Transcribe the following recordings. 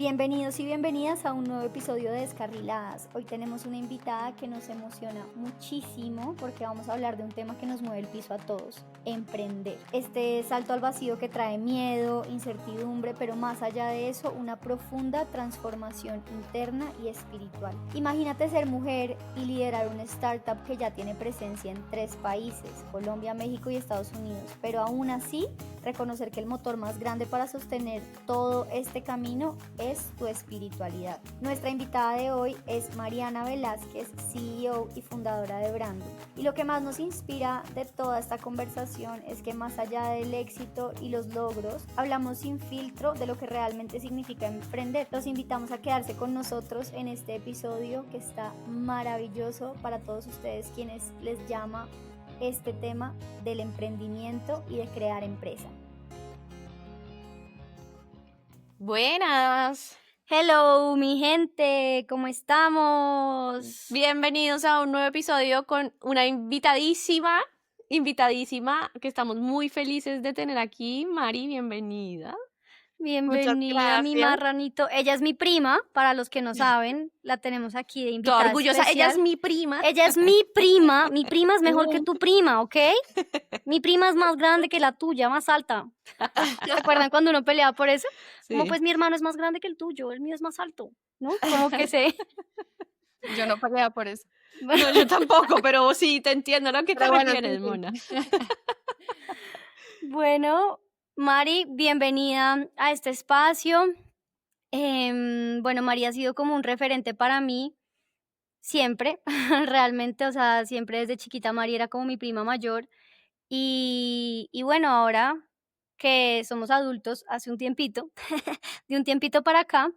Bienvenidos y bienvenidas a un nuevo episodio de Descarriladas. Hoy tenemos una invitada que nos emociona muchísimo porque vamos a hablar de un tema que nos mueve el piso a todos: emprender. Este salto al vacío que trae miedo, incertidumbre, pero más allá de eso, una profunda transformación interna y espiritual. Imagínate ser mujer y liderar una startup que ya tiene presencia en 3 países, Colombia, México y Estados Unidos, pero aún así reconocer que el motor más grande para sostener todo este camino es tu espiritualidad. Nuestra invitada de hoy es Mariana Velázquez, CEO y fundadora de Brando. Y lo que más nos inspira de toda esta conversación es que más allá del éxito y los logros, hablamos sin filtro de lo que realmente significa emprender. Los invitamos a quedarse con nosotros en este episodio que está maravilloso para todos ustedes quienes les llama este tema del emprendimiento y de crear empresa. Buenas, Hello, mi gente, ¿cómo estamos? bienvenidos a un nuevo episodio con una invitadísima, que estamos muy felices de tener aquí. Mari, bienvenida. Bienvenida, mi gracias. marranito. Ella es mi prima, para los que no saben, la tenemos aquí de Toda invitada orgullosa, ella especial. es mi prima. Ella es mi prima es mejor que tu prima, ¿ok? Mi prima es más grande que la tuya, más alta. ¿Se acuerdan cuando uno peleaba por eso? Como Sí. pues mi hermano es más grande que el tuyo, el mío es más alto, ¿no? Como que sé. Yo no peleaba por eso. No, yo tampoco, pero sí te entiendo a lo que te Pero bueno, refieres, sí. Mona. Bueno, Mari, bienvenida a este espacio. Bueno, Mari ha sido como un referente para mí siempre, realmente, o sea, siempre desde chiquita Mari era como mi prima mayor. Y bueno, ahora que somos adultos hace un tiempito, de un tiempito para acá,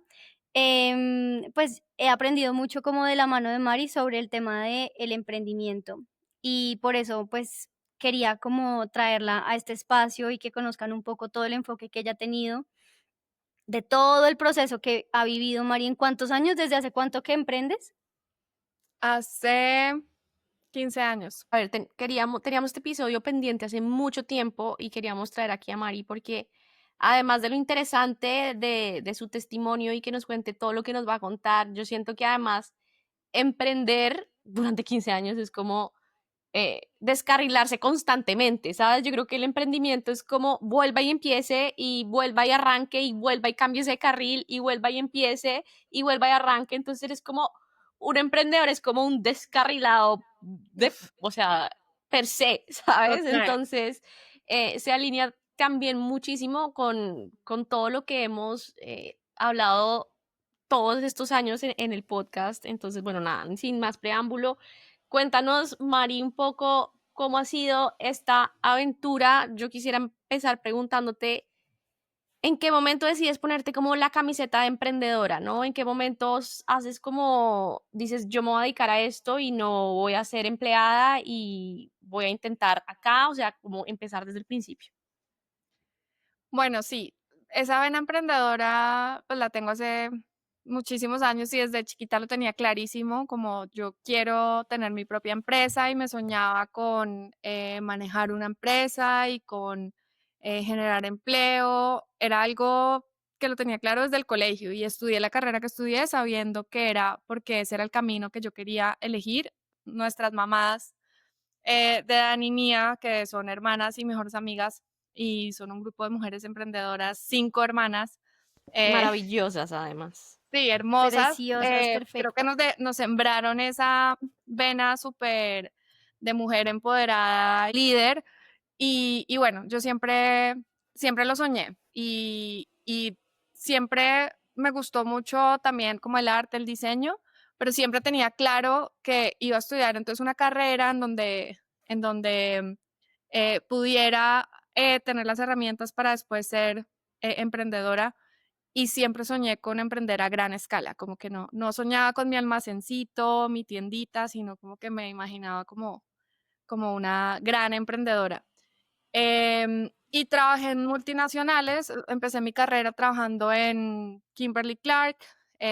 pues he aprendido mucho como de la mano de Mari sobre el tema del emprendimiento. Y por eso, pues quería como traerla a este espacio y que conozcan un poco todo el enfoque que ella ha tenido, de todo el proceso que ha vivido Mari. ¿En cuántos años? ¿Desde hace cuánto que emprendes? Hace 15 años. A ver, teníamos este episodio pendiente hace mucho tiempo y queríamos traer aquí a Mari porque además de lo interesante de su testimonio y que nos cuente todo lo que nos va a contar, yo siento que además emprender durante 15 años es como descarrilarse constantemente, ¿sabes? Yo creo que el emprendimiento es como vuelva y empiece y vuelva y arranque y vuelva y cambie ese carril y vuelva y empiece y vuelva y arranque. Entonces eres como un emprendedor, es como un descarrilado, o sea, per se, ¿sabes? Total. Entonces se alinea también muchísimo con todo lo que hemos hablado todos estos años en el podcast. Entonces, bueno, nada, sin más preámbulo, cuéntanos, Mari, un poco cómo ha sido esta aventura. Yo quisiera empezar preguntándote, ¿en qué momento decides ponerte como la camiseta de emprendedora, no? ¿En qué momentos haces como, dices, yo me voy a dedicar a esto y no voy a ser empleada y voy a intentar acá? O sea, como empezar desde el principio. Bueno, sí, esa vena emprendedora pues la tengo hace muchísimos años y desde chiquita lo tenía clarísimo, como yo quiero tener mi propia empresa y me soñaba con manejar una empresa y con generar empleo. Era algo que lo tenía claro desde el colegio y estudié la carrera que estudié sabiendo que era porque ese era el camino que yo quería elegir. Nuestras mamás de Dani y mía, que son hermanas y mejores amigas, y son un grupo de mujeres emprendedoras, 5 hermanas. Maravillosas, además. Sí, hermosas. Preciosas, Creo que perfectas. nos sembraron esa vena súper de mujer empoderada, líder. Y bueno, yo siempre lo soñé. Y siempre me gustó mucho también como el arte, el diseño, pero siempre tenía claro que iba a estudiar entonces una carrera en donde pudiera tener las herramientas para después ser emprendedora. Y siempre soñé con emprender a gran escala, como que no soñaba con mi almacencito, mi tiendita, sino como que me imaginaba como una gran emprendedora. Y trabajé en multinacionales, empecé mi carrera trabajando en Kimberly Clark,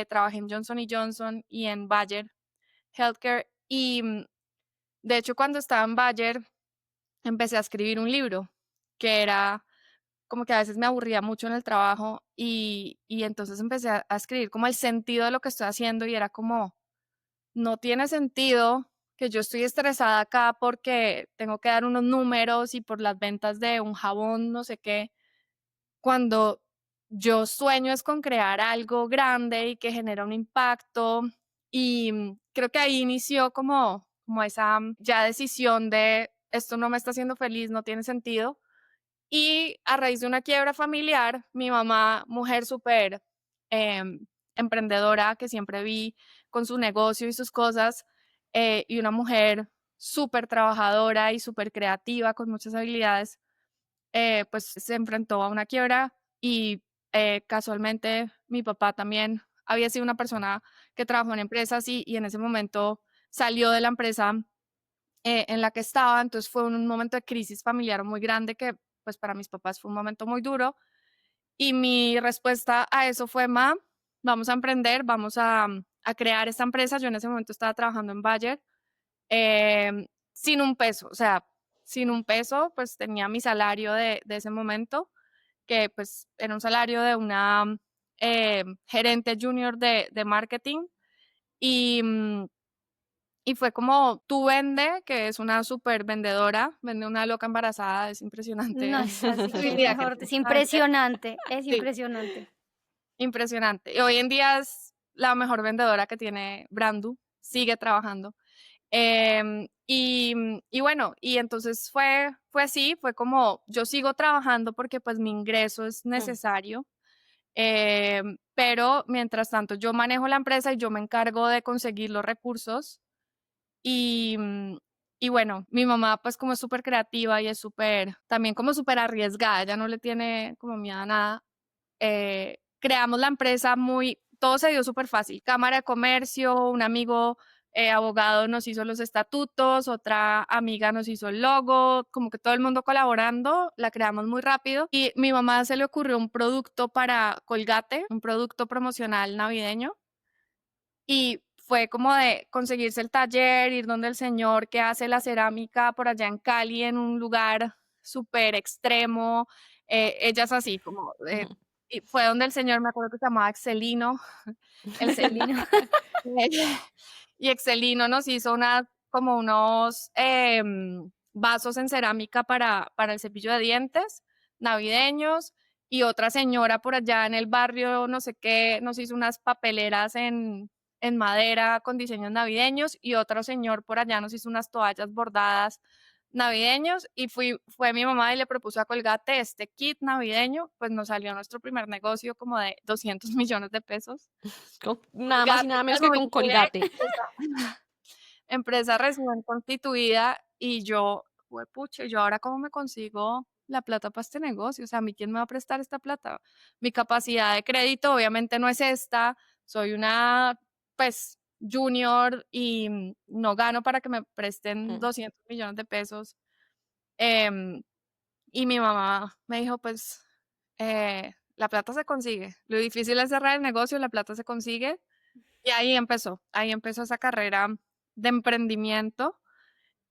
trabajé en Johnson Johnson y en Bayer Healthcare. Y de hecho, cuando estaba en Bayer, empecé a escribir un libro que era como que a veces me aburría mucho en el trabajo y entonces empecé a escribir como el sentido de lo que estoy haciendo y era como, no tiene sentido que yo estoy estresada acá porque tengo que dar unos números y por las ventas de un jabón, no sé qué, cuando yo sueño es con crear algo grande y que genera un impacto. Y creo que ahí inició como esa ya decisión de esto no me está haciendo feliz, no tiene sentido. Y a raíz de una quiebra familiar, mi mamá, mujer súper emprendedora, que siempre vi con su negocio y sus cosas, y una mujer súper trabajadora y súper creativa, con muchas habilidades, pues se enfrentó a una quiebra y casualmente mi papá también había sido una persona que trabajó en empresas y en ese momento salió de la empresa en la que estaba, entonces fue un momento de crisis familiar muy grande que pues para mis papás fue un momento muy duro y mi respuesta a eso fue, ma, vamos a emprender, vamos a crear esta empresa. Yo en ese momento estaba trabajando en Bayer sin un peso, o sea, sin un peso, pues tenía mi salario de ese momento, que pues era un salario de una gerente junior de marketing y, y fue como, tú vende, que es una súper vendedora, vende una loca embarazada, es No, impresionante. es así Hoy que en día que mejor, es impresionante. impresionante, es Sí, impresionante. impresionante. Y hoy en día es la mejor vendedora que tiene Brandu, sigue trabajando. Y bueno, y entonces fue así, fue como yo sigo trabajando porque pues mi ingreso es necesario, pero mientras tanto yo manejo la empresa y yo me encargo de conseguir los recursos y, y bueno, mi mamá pues como es súper creativa y es súper, también como súper arriesgada, ella no le tiene como miedo a nada, creamos la empresa todo se dio súper fácil. Cámara de Comercio, un amigo abogado nos hizo los estatutos, otra amiga nos hizo el logo, como que todo el mundo colaborando, la creamos muy rápido y mi mamá se le ocurrió un producto para Colgate, un producto promocional navideño y fue como de conseguirse el taller, ir donde el señor que hace la cerámica por allá en Cali, en un lugar súper extremo. Ella es así, como, Ujú. y fue donde el señor, me acuerdo que se llamaba Excelino, el señor, Celino. y Excelino nos hizo como unos vasos en cerámica para el cepillo de dientes navideños, y otra señora por allá en el barrio, no sé qué, nos hizo unas papeleras en madera con diseños navideños y otro señor por allá nos hizo unas toallas bordadas navideños y fue mi mamá y le propuso a Colgate este kit navideño, pues nos salió nuestro primer negocio como de 200 millones de pesos. Nada más y Colgate, nada menos al que con momento de Colgate. empresa recién constituida y yo, pucha, ¿yo ahora cómo me consigo la plata para este negocio? O sea, ¿a mí quién me va a prestar esta plata? Mi capacidad de crédito obviamente no es esta, soy una, pues, junior y no gano para que me presten Mm. 200 millones de pesos. Em, y mi mamá me dijo, pues, la plata se consigue. Lo difícil es cerrar el negocio, la plata se consigue. Y ahí empezó esa carrera de emprendimiento,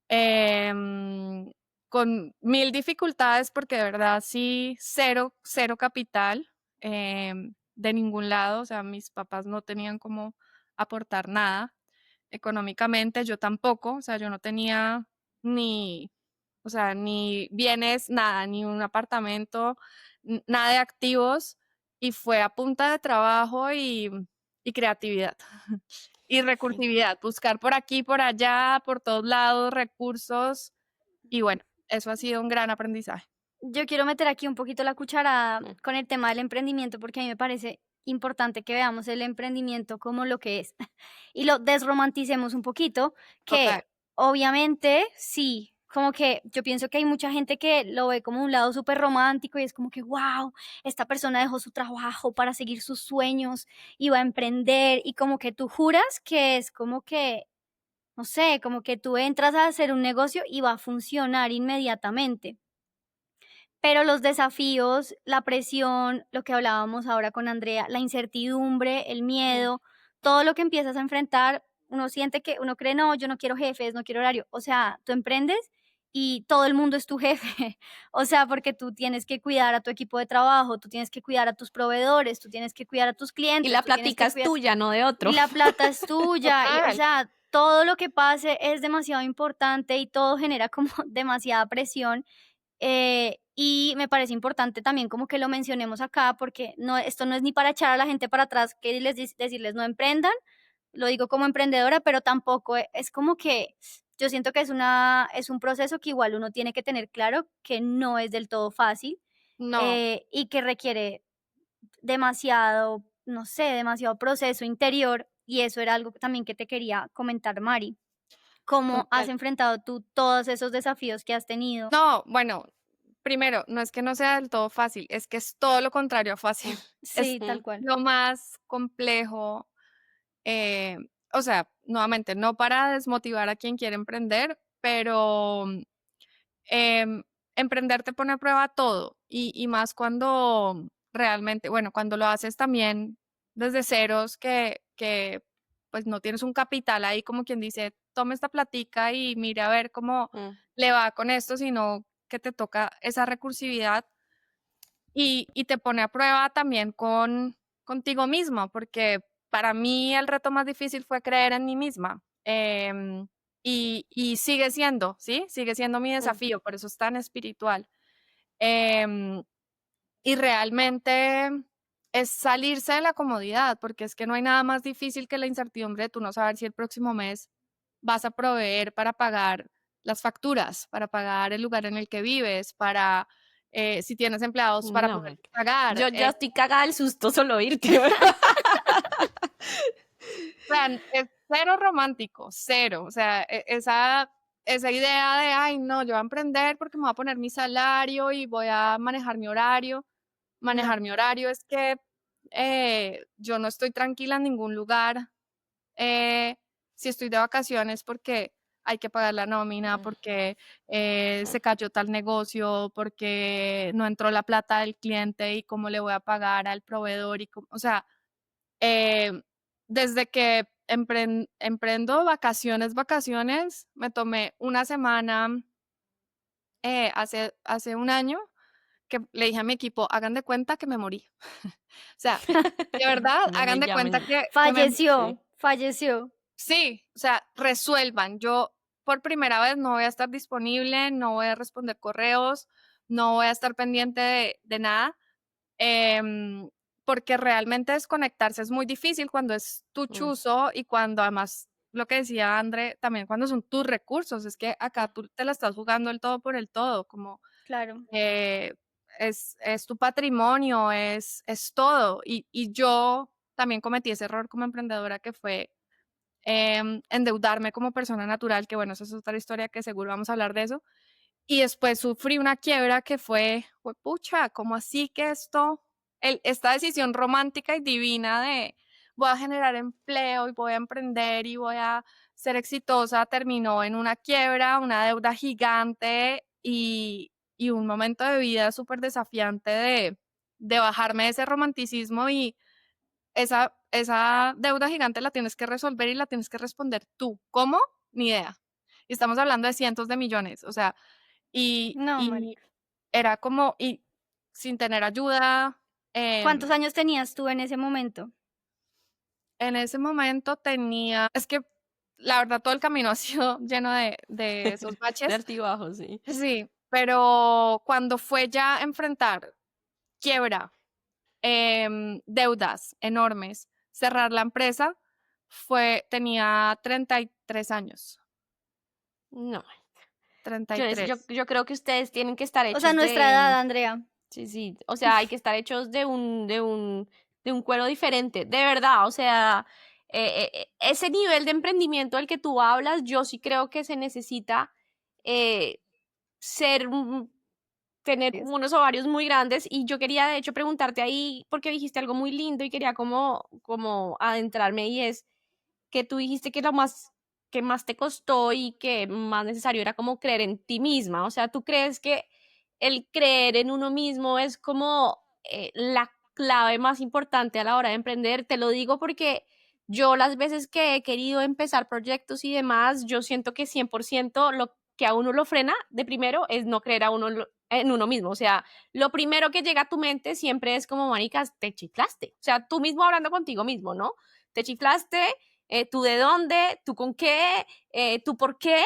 em, con mil dificultades porque de verdad sí, cero, cero capital de ningún lado, o sea, mis papás no tenían como aportar nada económicamente, yo tampoco, o sea, yo no tenía ni, o sea, ni bienes, nada, ni un apartamento, nada de activos, y fue a punta de trabajo y creatividad. Y Sí. recursividad, buscar por aquí, por allá, por todos lados, recursos. Y bueno, eso ha sido un gran aprendizaje. Yo quiero meter aquí un poquito la cuchara Mm. con el tema del emprendimiento porque a mí me parece importante que veamos el emprendimiento como lo que es y lo desromanticemos un poquito, que Total. obviamente sí, como que yo pienso que hay mucha gente que lo ve como un lado súper romántico y es como que, wow, esta persona dejó su trabajo para seguir sus sueños y va a emprender y como que tú juras que es como que, no sé, como que tú entras a hacer un negocio y va a funcionar inmediatamente. Pero los desafíos, la presión, lo que hablábamos ahora con Andrea, la incertidumbre, el Mm. miedo, todo lo que empiezas a enfrentar, uno siente que uno cree, no, yo no quiero jefes, no quiero horario. O sea, tú emprendes y todo el mundo es tu jefe. O sea, porque tú tienes que cuidar a tu equipo de trabajo, tú tienes que cuidar a tus proveedores, tú tienes que cuidar a tus Y clientes, la tú tienes plática que es cuidar tuya, no de y otro. la plata es tuya, y, o Total. sea, todo lo que pase es demasiado importante y todo genera como demasiada presión. Y me parece importante también como que lo mencionemos acá, porque no, esto no es ni para echar a la gente para atrás, que decirles no emprendan, lo digo como emprendedora, pero tampoco es como que yo siento que es un proceso que igual uno tiene que tener claro que no es del todo fácil, No, y que requiere demasiado, no sé, demasiado proceso interior, y eso era algo también que te quería comentar, Mari. ¿Cómo has total. enfrentado tú todos esos desafíos que has tenido? No, bueno, primero, no es que no sea del todo fácil, es que es todo lo contrario a fácil. Es Sí, tal Ujú. cual. lo más complejo. eh, o sea, nuevamente, no para desmotivar a quien quiere emprender, pero em, emprender te pone a prueba todo y más cuando realmente, bueno, cuando lo haces también desde ceros que pues no tienes un capital ahí como quien dice, tome esta platica y mire a ver cómo Mm. le va con esto, sino que te toca esa recursividad y te pone a prueba también contigo mismo, porque para mí el reto más difícil fue creer en mí misma. Y sigue siendo, ¿sí? Sigue siendo mi Mm. desafío, por eso es tan espiritual. Em, y realmente es salirse de la comodidad, porque es que no hay nada más difícil que la incertidumbre de tú no saber si el próximo mes vas a proveer para pagar las facturas, para pagar el lugar en el que vives, para si tienes empleados, para No, poder marica. pagar. Yo ya estoy cagada del susto solo oírte. O sea, es cero romántico, cero. O sea, esa idea de, ay, no, yo voy a emprender porque me voy a poner mi salario y voy a manejar mi horario. No, Manejar mi horario es que yo no estoy tranquila en ningún lugar. eh, si estoy de vacaciones porque hay que pagar la nómina, Mm. porque se cayó tal negocio, porque no entró la plata del cliente y cómo le voy a pagar al proveedor. O sea, eh, desde que emprendo vacaciones, me tomé una semana hace un año que le dije a mi equipo, hagan de cuenta que me morí. O sea, de verdad, No hagan me de cuenta llamen. que me Sí. falleció. sí, o sea, resuelvan. Yo por primera vez no voy a estar disponible, no voy a responder correos, no voy a estar pendiente de nada, em, porque realmente desconectarse es muy difícil cuando es tu Mm. chuzo y cuando además, lo que decía André, también cuando son tus recursos, es que acá Mm. tú te la estás jugando el todo por el todo, como Claro. eh, es tu patrimonio, es todo. Y yo también cometí ese error como emprendedora que fue endeudarme como persona natural, que bueno, esa es otra historia que seguro vamos a hablar de eso. Y después sufrí una quiebra que fue pucha, ¿cómo así que esta decisión romántica y divina de voy a generar empleo y voy a emprender y voy a ser exitosa, terminó en una quiebra, una deuda gigante y un momento de vida súper desafiante de bajarme de ese romanticismo y esa deuda gigante la tienes que resolver y la tienes que responder tú. ¿Cómo? Ni idea. Y estamos hablando de cientos de millones, o sea, No, y marica. era como, y sin tener ayuda, ¿Cuántos em, años tenías tú en ese momento? en ese momento tenía, es que la verdad todo el camino ha sido lleno de esos De baches, altibajos, sí. sí, pero cuando fue ya enfrentar quiebra, deudas enormes, cerrar la empresa, tenía 33 años, No, treinta y yo tres yo creo que ustedes tienen que estar O sea, hechos nuestra de edad, Andrea. sí, sí, o sea, hay que estar hechos de un cuero diferente, de verdad, o sea, ese nivel de emprendimiento del que tú hablas, yo sí creo que se necesita eh, ser tener como unos ovarios muy grandes y yo quería de hecho preguntarte ahí porque dijiste algo muy lindo y quería como adentrarme y es que tú dijiste que lo más que más te costó y que más necesario era como creer en ti misma. O sea, ¿tú crees que el creer en uno mismo es como la clave más importante a la hora de emprender? Te lo digo porque yo las veces que he querido empezar proyectos y demás, yo siento que 100% lo que a uno lo frena de primero es no creer a uno en uno mismo. O sea, lo primero que llega a tu mente siempre es como, maricas, te chiflaste. O sea, tú mismo hablando contigo mismo, ¿no? Te chiflaste, tú de dónde, tú con qué, tú por qué.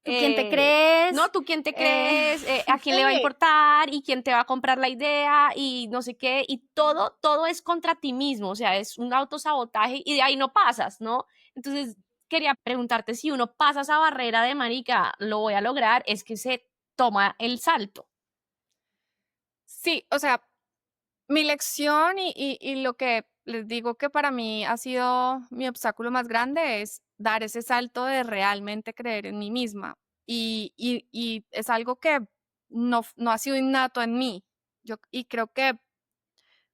¿Tú quién te crees? No, tú quién te crees, a quién le va a importar y quién te va a comprar la idea y no sé qué, y todo es contra ti mismo, o sea, es un autosabotaje y de ahí no pasas, ¿no? Entonces, quería preguntarte si uno pasa esa barrera de marica, lo voy a lograr, es que se toma el salto. Sí, o sea, mi lección y lo que les digo que para mí ha sido mi obstáculo más grande es dar ese salto de realmente creer en mí misma. Y es algo que no ha sido innato en mí. Y creo que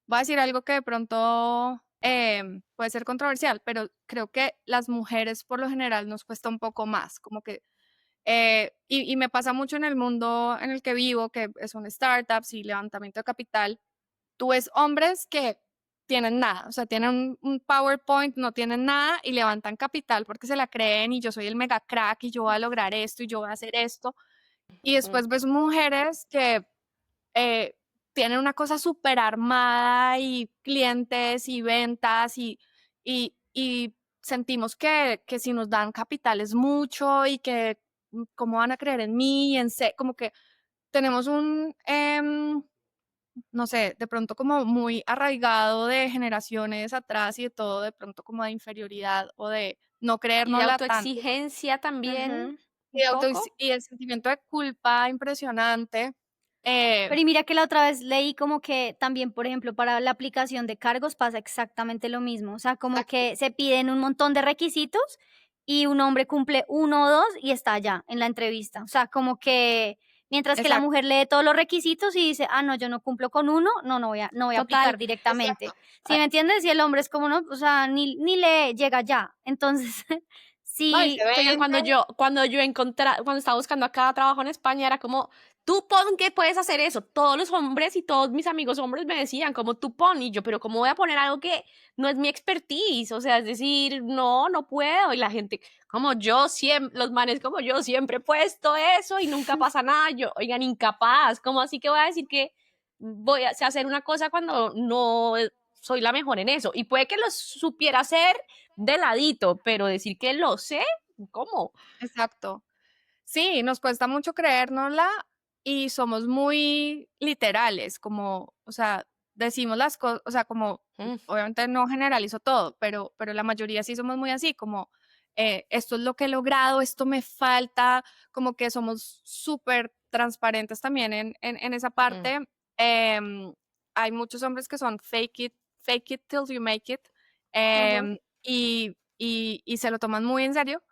voy a decir algo que de pronto puede ser controversial, pero creo que las mujeres por lo general nos cuesta un poco más, como que y me pasa mucho en el mundo en el que vivo, que son startups y levantamiento de capital. Tú ves hombres que tienen nada, o sea, tienen un PowerPoint, no tienen nada y levantan capital porque se la creen y yo soy el mega crack y yo voy a lograr esto y yo voy a hacer esto. Y después ves mujeres que eh, tienen una cosa súper armada y clientes y ventas y sentimos que si nos dan capital es mucho y que cómo van a creer en mí, como que tenemos no sé, de pronto como muy arraigado de generaciones atrás y de todo, de pronto como de inferioridad o de no Y de creérnosla tanto. autoexigencia también, Ujú. un poco. Y el sentimiento de culpa impresionante. Pero y mira que la otra vez leí como que también, por ejemplo, para la aplicación de cargos pasa exactamente lo mismo. O sea, como Exacto, que se piden un montón de requisitos y un hombre cumple uno o dos y está ya en la entrevista. O sea, como que mientras que la exacto, mujer lee todos los requisitos y dice, ah, no, yo no cumplo con uno, no voy a aplicar Total. directamente. exacto. ¿Sí me entiendes? Y el hombre es como, no, o sea, ni lee, llega ya. Entonces, No, y se sí, Oigan, vende. cuando estaba buscando acá trabajo en España, era como, tú pon que puedes hacer eso. Todos los hombres y todos mis amigos hombres me decían, como tú pon, y yo, pero ¿cómo voy a poner algo que no es mi expertise? O sea, es decir, no puedo. Y la gente, como yo siempre, los manes como yo siempre he puesto eso y nunca pasa nada. Yo, oigan, incapaz, ¿cómo así que voy a decir que sé hacer una cosa cuando no soy la mejor en eso? Y puede que lo supiera hacer de ladito, pero decir que lo sé, ¿cómo? Exacto. Sí, nos cuesta mucho creérnosla y somos muy literales, como, o sea, decimos las cosas, o sea, como, Mm, obviamente no generalizo todo, pero la mayoría sí somos muy así, como, esto es lo que he logrado, esto me falta, como que somos súper transparentes también en esa mm, parte. Em, Hay muchos hombres que son fake it till you make it, ajá. y se lo toman muy en serio.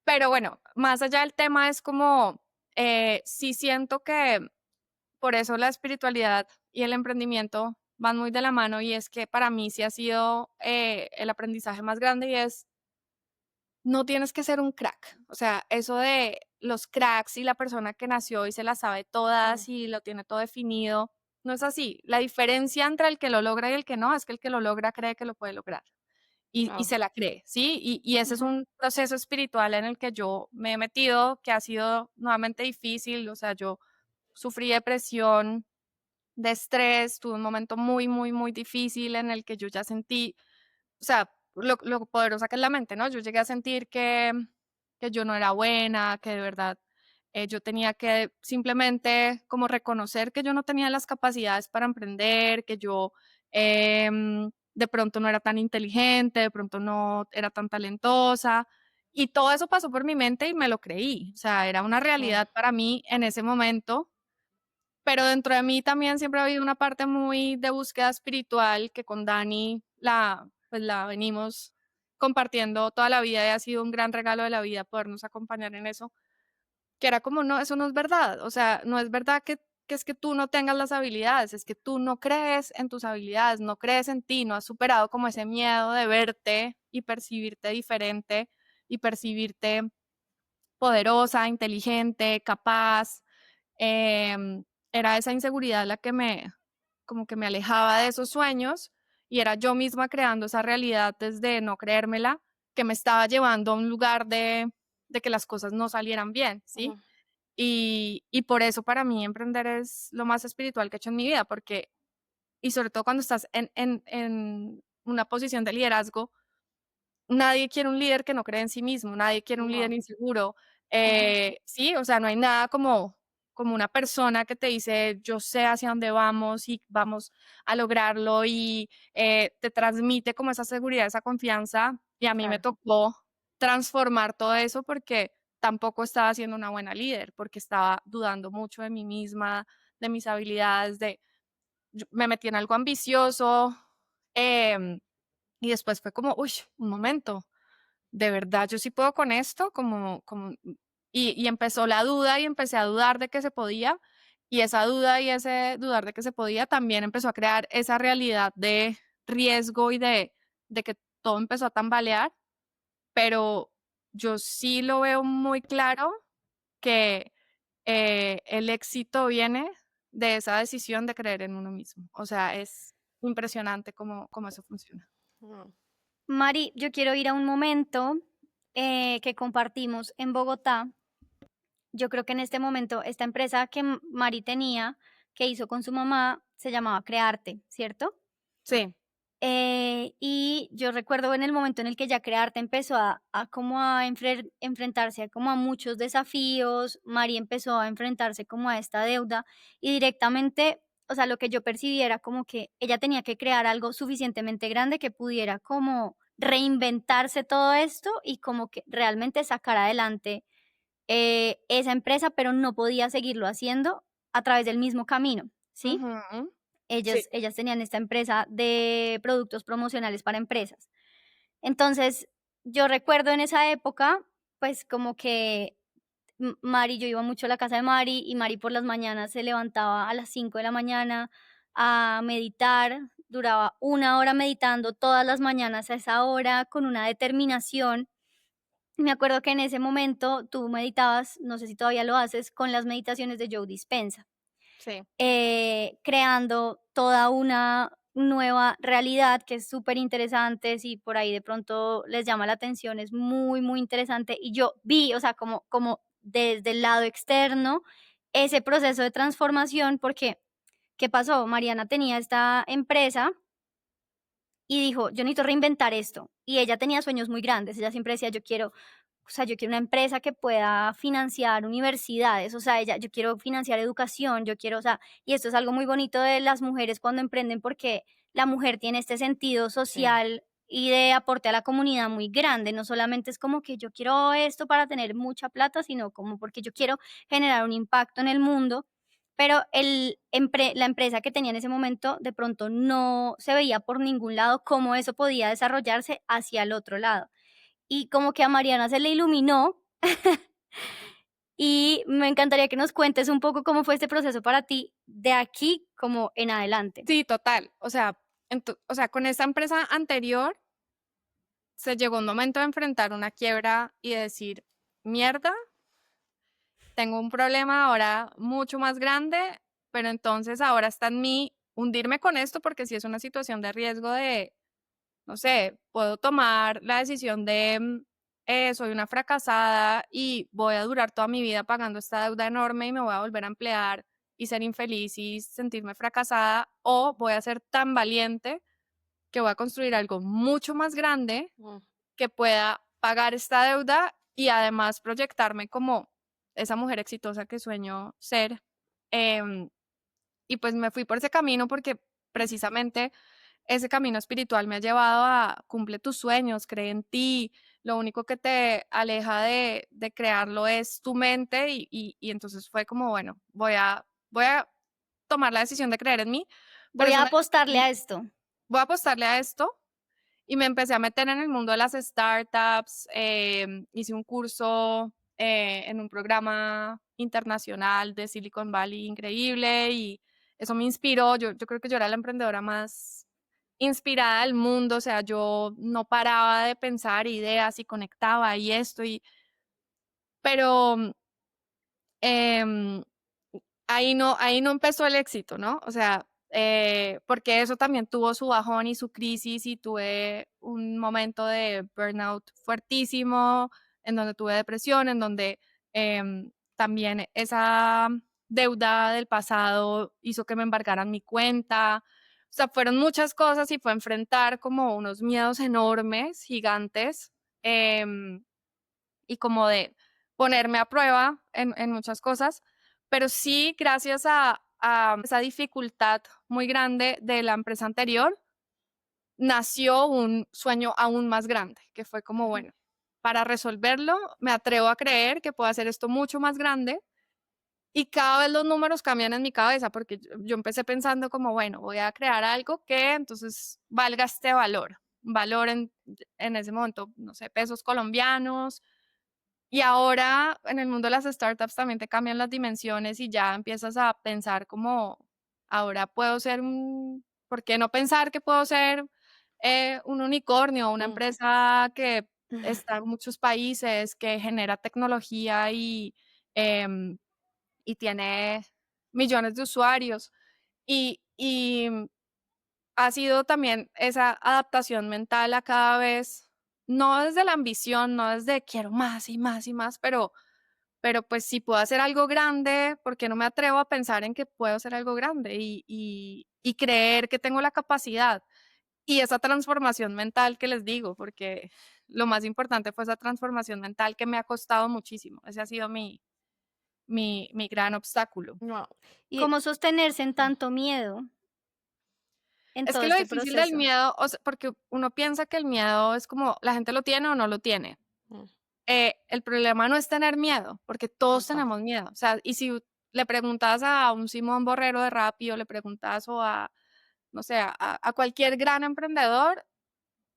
Pero bueno, más allá del tema es como, sí siento que por eso la espiritualidad y el emprendimiento van muy de la mano y es que para mí sí ha sido el aprendizaje más grande y es, no tienes que ser un crack. O sea, eso de los cracks y la persona que nació y se las sabe mm, todas y lo tiene todo definido, no es así. La diferencia entre el que lo logra y el que no es que el que lo logra cree que lo puede lograr y ah, se la cree, ¿sí? Y ese es Ujú. un proceso espiritual en el que yo me he metido, que ha sido nuevamente difícil, o sea, yo sufrí depresión, de estrés, tuve un momento muy, muy, muy difícil en el que yo ya sentí, o sea, lo poderosa que es la mente, ¿no? Yo llegué a sentir que yo no era buena, que de verdad yo tenía que simplemente como reconocer que yo no tenía las capacidades para emprender, que yo de pronto no era tan inteligente, de pronto no era tan talentosa. Y todo eso pasó por mi mente y me lo creí. O sea, era una mm, realidad para mí en ese momento, pero dentro de mí también siempre ha habido una parte muy de búsqueda espiritual que con Dani pues la venimos compartiendo toda la vida y ha sido un gran regalo de la vida podernos acompañar en eso, que era como, no, eso no es verdad, o sea, no es verdad que es que tú no tengas las habilidades, es que tú no crees en tus habilidades, no crees en ti, no has superado como ese miedo de verte y percibirte diferente y percibirte poderosa, inteligente, capaz. Em, Era esa inseguridad la que como que me alejaba de esos sueños y era yo misma creando esa realidad desde no creérmela, que me estaba llevando a un lugar de que las cosas no salieran bien, ¿sí? mm. Y por eso para mí emprender es lo más espiritual que he hecho en mi vida, porque, y sobre todo cuando estás en una posición de liderazgo, nadie quiere un líder que no cree en sí mismo, nadie quiere un líder No. inseguro. Sí, o sea, no hay nada como una persona que te dice, yo sé hacia dónde vamos y vamos a lograrlo y te transmite como esa seguridad, esa confianza. Y a mí me Claro. tocó transformar todo eso porque tampoco estaba siendo una buena líder, porque estaba dudando mucho de mí misma, de mis habilidades, me metí en algo ambicioso. em, y después fue como, uy, un momento, ¿de verdad yo sí puedo con esto? Y empezó la duda y empecé a dudar de que se podía. Y esa duda y ese dudar de que se podía también empezó a crear esa realidad de riesgo y de que todo empezó a tambalear. Pero yo sí lo veo muy claro que el éxito viene de esa decisión de creer en uno mismo. O sea, es impresionante cómo eso funciona. Mm. Mari, yo quiero ir a un momento que compartimos en Bogotá. Yo creo que en este momento esta empresa que Mari tenía, que hizo con su mamá, se llamaba Crearte, ¿cierto? Sí. Y yo recuerdo en el momento en el que ya Crearte empezó a como a enfrentarse a como a muchos desafíos, Mari empezó a enfrentarse como a esta deuda y directamente, o sea, lo que yo percibí era como que ella tenía que crear algo suficientemente grande que pudiera como reinventarse todo esto y como que realmente sacar adelante esa empresa, pero no podía seguirlo haciendo a través del mismo camino, ¿sí? Ujú. Sí. Ellas tenían esta empresa de productos promocionales para empresas. Entonces, yo recuerdo en esa época, pues como que Mari, yo iba mucho a la casa de Mari y Mari por las mañanas se levantaba a las 5 de la mañana a meditar, duraba 1 hora meditando todas las mañanas a esa hora con una determinación. Me acuerdo que en ese momento tú meditabas, no sé si todavía lo haces, con las meditaciones de Joe Dispenza, Sí. creando toda una nueva realidad que es súper interesante. Si por ahí de pronto les llama la atención, es muy, muy interesante. Y yo vi, o sea, como desde el lado externo, ese proceso de transformación, porque, ¿qué pasó? Mariana tenía esta empresa y dijo, yo necesito reinventar esto. Y ella tenía sueños muy grandes. Ella siempre decía, yo quiero una empresa que pueda financiar universidades, o sea, yo quiero financiar educación, yo quiero, o sea, y esto es algo muy bonito de las mujeres cuando emprenden porque la mujer tiene este sentido Sí. social y de aporte a la comunidad muy grande, no solamente es como que yo quiero esto para tener mucha plata, sino como porque yo quiero generar un impacto en el mundo, pero la empresa que tenía en ese momento de pronto no se veía por ningún lado cómo eso podía desarrollarse hacia el otro lado. Y como que a Mariana se le iluminó y me encantaría que nos cuentes un poco cómo fue este proceso para ti de aquí como en adelante. Sí, total. O sea, con esta empresa anterior se llegó un momento de enfrentar una quiebra y de decir, mierda, tengo un problema ahora mucho más grande, pero entonces ahora está en mí hundirme con esto porque si es una situación de riesgo de, no sé, puedo tomar la decisión de, soy una fracasada y voy a durar toda mi vida pagando esta deuda enorme y me voy a volver a emplear y ser infeliz y sentirme fracasada, o voy a ser tan valiente que voy a construir algo mucho más grande Mm. que pueda pagar esta deuda y además proyectarme como esa mujer exitosa que sueño ser. Em, y pues me fui por ese camino porque precisamente ese camino espiritual me ha llevado a cumple tus sueños, cree en ti. Lo único que te aleja de crearlo es tu mente y entonces fue como, bueno, voy a tomar la decisión de creer en mí, pero Voy es a una apostarle decisión, a esto. voy a apostarle a esto y me empecé a meter en el mundo de las startups. Hice un curso en un programa internacional de Silicon Valley increíble y eso me inspiró. Yo creo que yo era la emprendedora más inspirada del mundo, o sea, yo no paraba de pensar ideas y conectaba y esto, pero em, ahí no empezó el éxito, ¿no? O sea, porque eso también tuvo su bajón y su crisis y tuve un momento de burnout fuertísimo, en donde tuve depresión, en donde también esa deuda del pasado hizo que me embargaran mi cuenta. O sea, fueron muchas cosas y fue enfrentar como unos miedos enormes, gigantes, y como de ponerme a prueba en muchas cosas, pero sí, gracias a esa dificultad muy grande de la empresa anterior, nació un sueño aún más grande, que fue como, bueno, para resolverlo, me atrevo a creer que puedo hacer esto mucho más grande y cada vez los números cambian en mi cabeza, porque yo empecé pensando como, bueno, voy a crear algo que entonces valga este valor en ese momento, no sé, pesos colombianos. Y ahora en el mundo de las startups también te cambian las dimensiones y ya empiezas a pensar como, ahora puedo ser ¿por qué no pensar que puedo ser un unicornio, una empresa que está en muchos países, que genera tecnología em, y tiene millones de usuarios? Y ha sido también esa adaptación mental a cada vez, no desde la ambición, no desde quiero más y más y más, pero pues si puedo hacer algo grande, ¿por qué no me atrevo a pensar en que puedo hacer algo grande y creer que tengo la capacidad? Y esa transformación mental que les digo, porque lo más importante fue esa transformación mental que me ha costado muchísimo. Ese ha sido mi gran obstáculo. Wow. Y ¿Cómo sostenerse en tanto miedo en Es todo que lo este difícil del proceso? miedo, o sea, porque uno piensa que el miedo es como la gente lo tiene o no lo tiene. mm, El problema no es tener miedo, porque todos total. tenemos miedo. O sea, y si le preguntas a un Simón Borrero de Rappi o le preguntas o a, no sé, a cualquier gran emprendedor,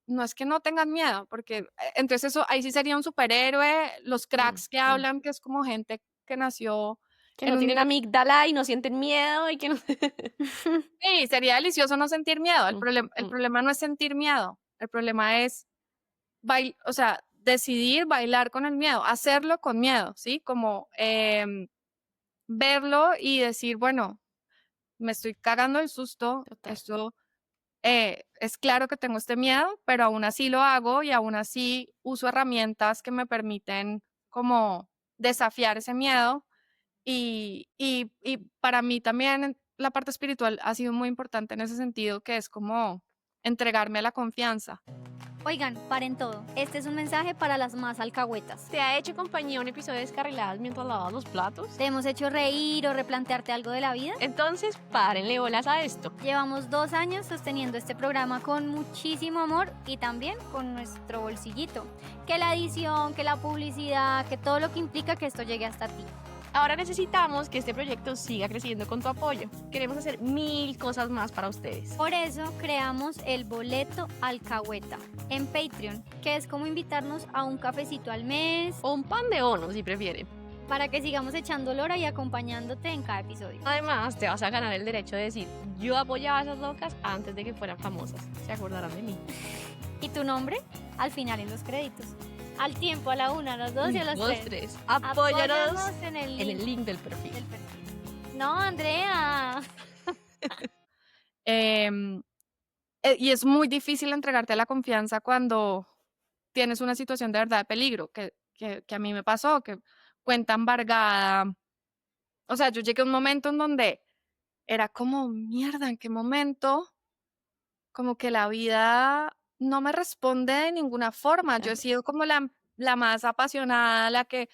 no es que no tengan miedo, porque entonces eso ahí sí sería un superhéroe, los mm, cracks que mm. hablan, que es como gente que nació Que en no un tienen nivel. amígdala y no sienten miedo y que no. Sí, sería delicioso no sentir miedo. El Mm, el mm. problema no es sentir miedo, el problema es o sea, decidir bailar con el miedo, hacerlo con miedo, ¿sí? Como verlo y decir, bueno, me estoy cagando el susto, Total. esto es claro que tengo este miedo, pero aún así lo hago y aún así uso herramientas que me permiten como desafiar ese miedo y para mí también la parte espiritual ha sido muy importante en ese sentido, que es como entregarme a la confianza. Oigan, paren todo. Este es un mensaje para las más alcahuetas. ¿Te ha hecho compañía un episodio de Descarriladas mientras lavas los platos? ¿Te hemos hecho reír o replantearte algo de la vida? Entonces, párenle bolas a esto. Llevamos 2 años sosteniendo este programa con muchísimo amor y también con nuestro bolsillito. Que la edición, que la publicidad, que todo lo que implica que esto llegue hasta ti. Ahora necesitamos que este proyecto siga creciendo con tu apoyo. Queremos hacer 1000 cosas más para ustedes. Por eso creamos el boleto alcahueta en Patreon, que es como invitarnos a un cafecito al mes O un pan de ono, si prefieren. para que sigamos echando lora y acompañándote en cada episodio. Además, te vas a ganar el derecho de decir, yo apoyaba a esas locas antes de que fueran famosas. Se acordarán de mí. ¿Y tu nombre? Al final en los créditos. Al tiempo, a la 1, a las 2 y a las 3. 3. Apóyanos en el en link el link del perfil. del perfil. No, Andrea. Em, y es muy difícil entregarte la confianza cuando tienes una situación de verdad de peligro, que a mí me pasó, que cuenta embargada. O sea, yo llegué a un momento en donde era como, mierda, ¿en qué momento? Como que la vida no me responde de ninguna forma. Yo he sido como la más apasionada, la que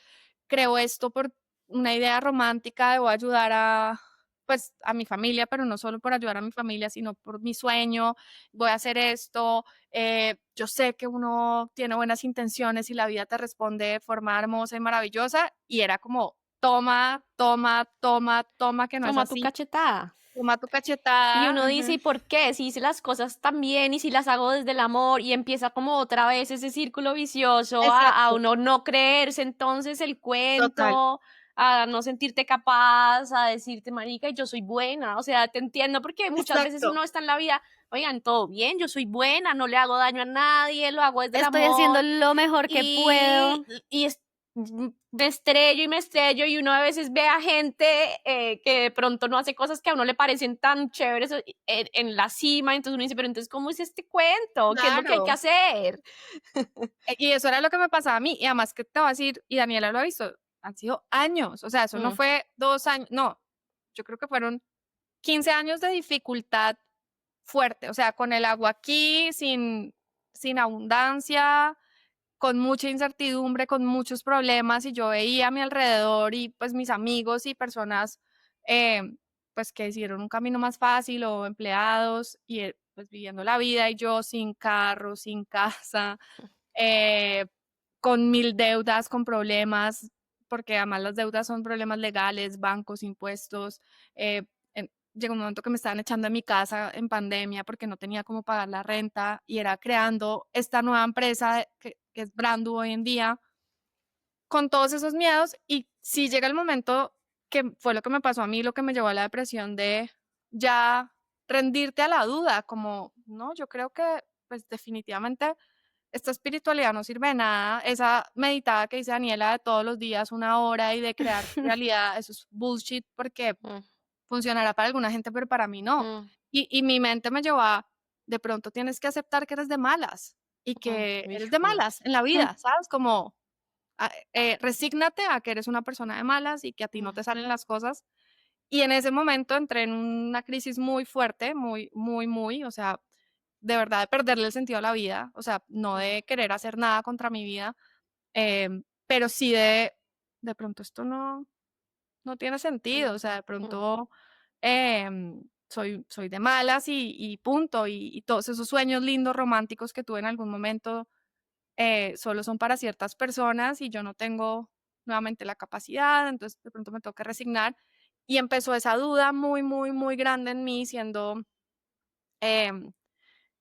creo esto por una idea romántica de voy a ayudar pues, a mi familia, pero no solo por ayudar a mi familia, sino por mi sueño, voy a hacer esto. Yo sé que uno tiene buenas intenciones y la vida te responde de forma hermosa y maravillosa, y era como, toma, toma, toma, toma, que no es Toma tu así, cachetada. toma tu Y cachetada. uno dice, Ujú. ¿y por qué? Si hice las cosas tan bien y si las hago desde el amor y empieza como otra vez ese círculo vicioso a Exacto, uno no creerse entonces el total, cuento, a no sentirte capaz, a decirte, marica, yo soy buena. O sea, te entiendo porque muchas veces exacto, uno está en la vida, oigan, todo bien, yo soy buena, no le hago daño a nadie, lo hago desde el Estoy haciendo amor lo mejor que puedo. me estrello y uno a veces ve a gente que de pronto no hace cosas que a uno le parecen tan chéveres en la cima, entonces uno dice, pero entonces, ¿cómo es este cuento? ¿Qué es lo que hay que claro. hacer? Y eso era lo que me pasaba a mí, y además que te voy a decir, y Daniela lo ha visto, han sido años, o sea, eso no Mm, fue 2 años, no, yo creo que fueron 15 años de dificultad fuerte, o sea, con el agua aquí, sin abundancia, con mucha incertidumbre, con muchos problemas, y yo veía a mi alrededor y pues mis amigos y personas pues que hicieron un camino más fácil o empleados y pues viviendo la vida y yo sin carro, sin casa, eh, con mil deudas, con problemas, porque además las deudas son problemas legales, bancos, impuestos. Llegó un momento que me estaban echando de mi casa en pandemia porque no tenía cómo pagar la renta y era creando esta nueva empresa que es Brandu hoy en día, con todos esos miedos. Y si llega el momento, que fue lo que me pasó a mí, lo que me llevó a la depresión, de ya rendirte a la duda, como, no, yo creo que pues definitivamente esta espiritualidad no sirve de nada. Esa meditada que dice Daniela de todos los días, 1 hora y de crear tu realidad, eso es bullshit porque mm, funcionará para alguna gente, pero para mí no. mm, Y mi mente me llevó a, de pronto tienes que aceptar que eres de malas y que eres de hijo de madre. malas en la vida, ¿sabes? Como resígnate a que eres una persona de malas y que a ti no Mm, te salen las cosas. Y en ese momento entré en una crisis muy fuerte, muy, muy, muy, o sea, de verdad de perderle el sentido a la vida, o sea, no mm, de querer hacer nada contra mi vida, pero sí de pronto esto no tiene sentido, o sea, de mm, pronto soy de malas y punto, y todos esos sueños lindos, románticos que tuve en algún momento, solo son para ciertas personas y yo no tengo nuevamente la capacidad, entonces de pronto me tengo que resignar. Y empezó esa duda muy, muy, muy grande en mí, siendo em,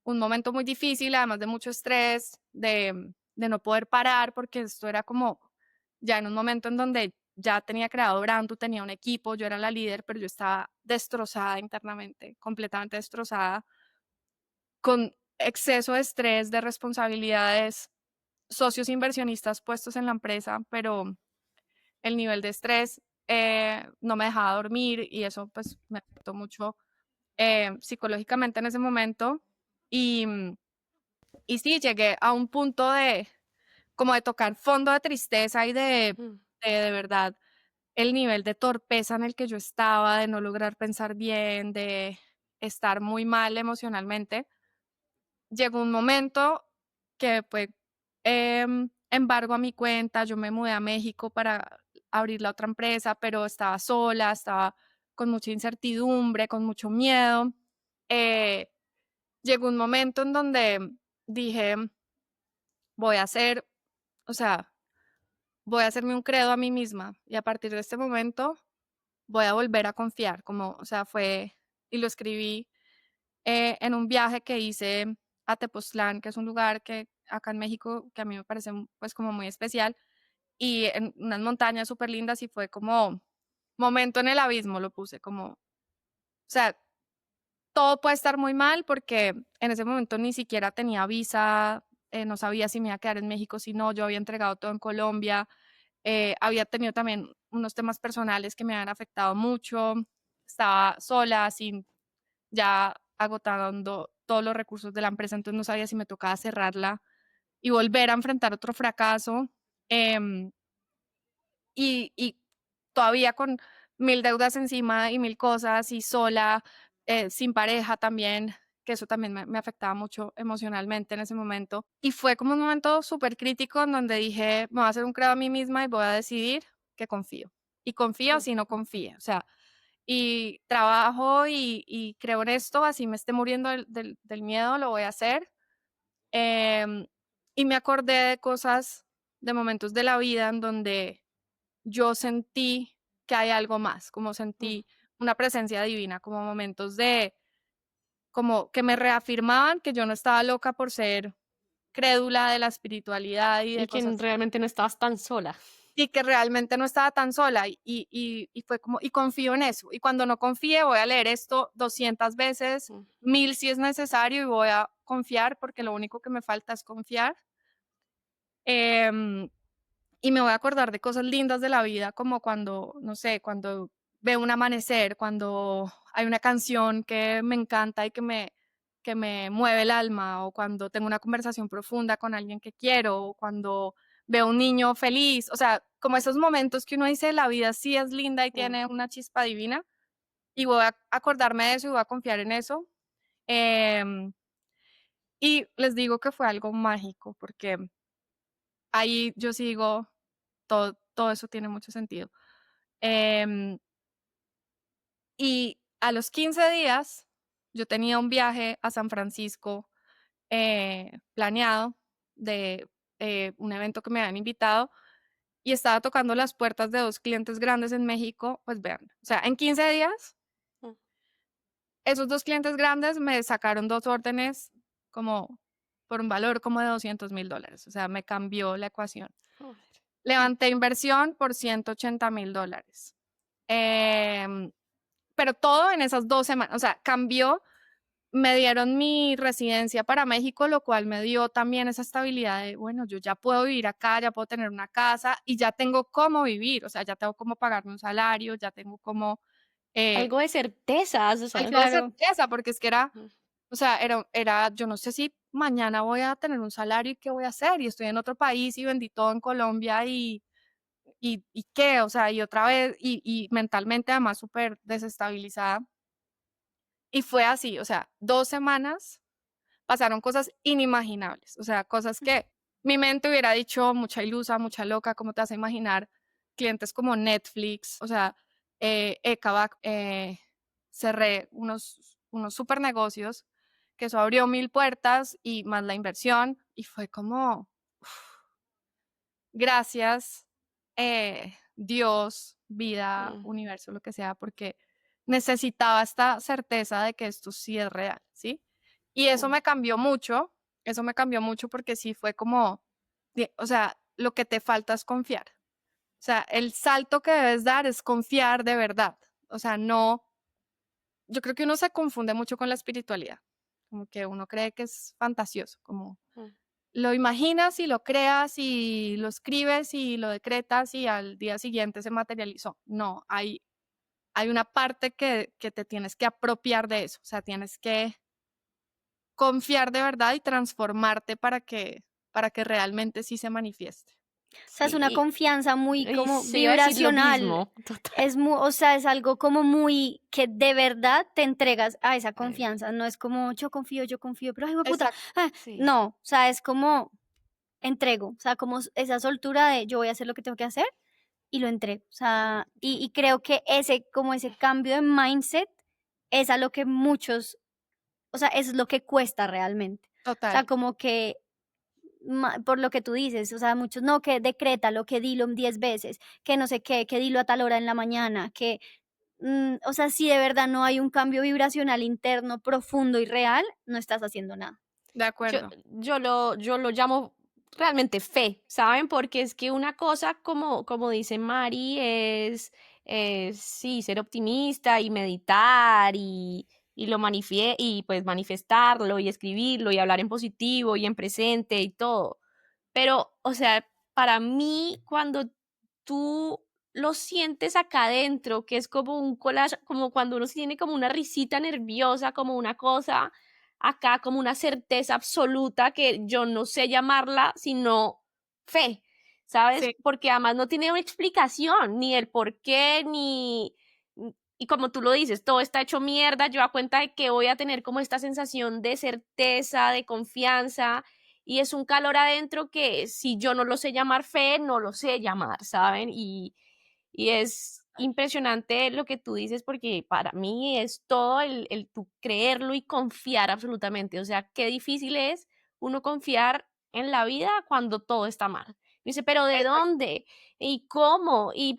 un momento muy difícil, además de mucho estrés, de no poder parar, porque esto era como ya en un momento en donde ya tenía creado Brandu, tenía un equipo, yo era la líder, pero yo estaba destrozada internamente, completamente destrozada, con exceso de estrés, de responsabilidades, socios inversionistas puestos en la empresa, pero el nivel de estrés no me dejaba dormir y eso pues me afectó mucho psicológicamente en ese momento. Y, y sí, llegué a un punto de como de tocar fondo de tristeza y mm, de verdad el nivel de torpeza en el que yo estaba, de no lograr pensar bien, de estar muy mal emocionalmente. Llegó un momento que fue embargo a mi cuenta, yo me mudé a México para abrir la otra empresa, pero estaba sola, estaba con mucha incertidumbre, con mucho miedo. Eh, Llegó un momento en donde dije, voy a hacer, o sea, voy a hacerme un credo a mí misma y a partir de este momento voy a volver a confiar, como, o sea, fue, y lo escribí en un viaje que hice a Tepoztlán, que es un lugar que acá en México, que a mí me parece pues como muy especial, y en unas montañas súper lindas y fue como momento en el abismo, lo puse como, o sea, todo puede estar muy mal porque en ese momento ni siquiera tenía visa, no sabía si me iba a quedar en México, si no, yo había entregado todo en Colombia, había tenido también unos temas personales que me habían afectado mucho, estaba sola, sin ya agotando todos los recursos de la empresa, entonces no sabía si me tocaba cerrarla y volver a enfrentar otro fracaso. em, y todavía con mil deudas encima y mil cosas y sola, sin pareja también, que eso también me afectaba mucho emocionalmente en ese momento. Y fue como un momento súper crítico en donde dije, me voy a hacer un credo a mí misma y voy a decidir que confío. Y confío mm, si no confíe, o sea, y trabajo y creo en esto, así me esté muriendo del miedo, lo voy a hacer. Em, y me acordé de cosas, de momentos de la vida en donde yo sentí que hay algo más, como mm. sentí una presencia divina, como momentos de, como que me reafirmaban que yo no estaba loca por ser crédula de la espiritualidad y Y de que cosas, realmente no estabas tan sola. y que realmente no estaba tan sola y fue como, y confío en eso. Y cuando no confíe, voy a leer esto 200 veces, Mm, 1000 si es necesario, y voy a confiar porque lo único que me falta es confiar. Em, y me voy a acordar de cosas lindas de la vida, como cuando, no sé, cuando veo un amanecer, cuando hay una canción que me encanta y que me mueve el alma, o cuando tengo una conversación profunda con alguien que quiero, o cuando veo un niño feliz, o sea, como esos momentos que uno dice, la vida sí es linda y tiene una chispa divina, y voy a acordarme de eso y voy a confiar en eso. Em, y les digo que fue algo mágico, porque ahí yo sigo, todo eso tiene mucho sentido. Em, y a los 15 días, yo tenía un viaje a San Francisco planeado de un evento que me habían invitado y estaba tocando las puertas de 2 clientes grandes en México, pues vean, o sea, en 15 días, Mm. esos 2 clientes grandes me sacaron 2 órdenes como por un valor como de $200,000, o sea, me cambió la ecuación. Joder. Levanté inversión por $180,000. Pero todo en esas 2 semanas, o sea, cambió. Me dieron mi residencia para México, lo cual me dio también esa estabilidad de, bueno, yo ya puedo vivir acá, ya puedo tener una casa y ya tengo cómo vivir, o sea, ya tengo cómo pagarme un salario, ya tengo cómo, eh, Algo de certezas, o sea. algo de Claro. certeza, porque es que era, Mm. o sea, yo no sé si mañana voy a tener un salario y qué voy a hacer, y estoy en otro país y vendí todo en Colombia y qué, o sea, y otra vez, y mentalmente además súper desestabilizada. Y fue así, o sea, 2 semanas pasaron cosas inimaginables, o sea, cosas que mi mente hubiera dicho, mucha ilusa, mucha loca, ¿cómo te vas a imaginar? Clientes como Netflix, o sea, Ecabac, cerré unos super negocios, que eso abrió 1000 puertas y más la inversión, y fue como, gracias, Dios, vida, Mm. universo, lo que sea, porque necesitaba esta certeza de que esto sí es real, ¿sí? Y Mm. eso me cambió mucho porque sí fue como, o sea, lo que te falta es confiar. O sea, el salto que debes dar es confiar de verdad. O sea, no, yo creo que uno se confunde mucho con la espiritualidad, como que uno cree que es fantasioso, como Mm. lo imaginas y lo creas y lo escribes y lo decretas y al día siguiente se materializó. No, hay una parte que te tienes que apropiar de eso, o sea, tienes que confiar de verdad y transformarte para que realmente sí se manifieste. O sea, es una Sí, confianza muy y como se iba a decir lo vibracional. mismo, total. Es muy, o sea, es algo como muy que de verdad te entregas a esa Eh, confianza. No es como yo confío, pero ay, puta. Exacto. sí. No, o sea, es como entrego. O sea, como esa soltura de yo voy a hacer lo que tengo que hacer y lo entrego. O sea, y creo que como ese cambio de mindset es a lo que muchos, o sea, eso es lo que cuesta realmente. O sea, Total. como que por lo que tú dices, o sea, muchos no, que decrétalo, que dilo 10 veces, que no sé qué, que dilo a tal hora en la mañana, que, o sea, si de verdad no hay un cambio vibracional interno profundo y real, no estás haciendo nada. De Yo, acuerdo. yo lo llamo realmente fe, ¿saben? Porque es que una cosa, como dice Mari, es sí, ser optimista y meditar y y pues manifestarlo y escribirlo y hablar en positivo y en presente y todo. Pero, o sea, para mí, cuando tú lo sientes acá adentro, que es como un collage, como cuando uno tiene como una risita nerviosa, como una cosa acá, como una certeza absoluta que yo no sé llamarla, sino fe, ¿sabes? Sí, Porque además no tiene una explicación, ni el por qué, y como tú lo dices, todo está hecho mierda, yo a cuenta de que voy a tener como esta sensación de certeza, de confianza, y es un calor adentro que si yo no lo sé llamar fe, no lo sé llamar, ¿saben? Y es impresionante lo que tú dices porque para mí es todo el tú creerlo y confiar absolutamente. O sea, qué difícil es uno confiar en la vida cuando todo está mal. Dice, pero ¿de exacto. dónde? ¿Y cómo? Y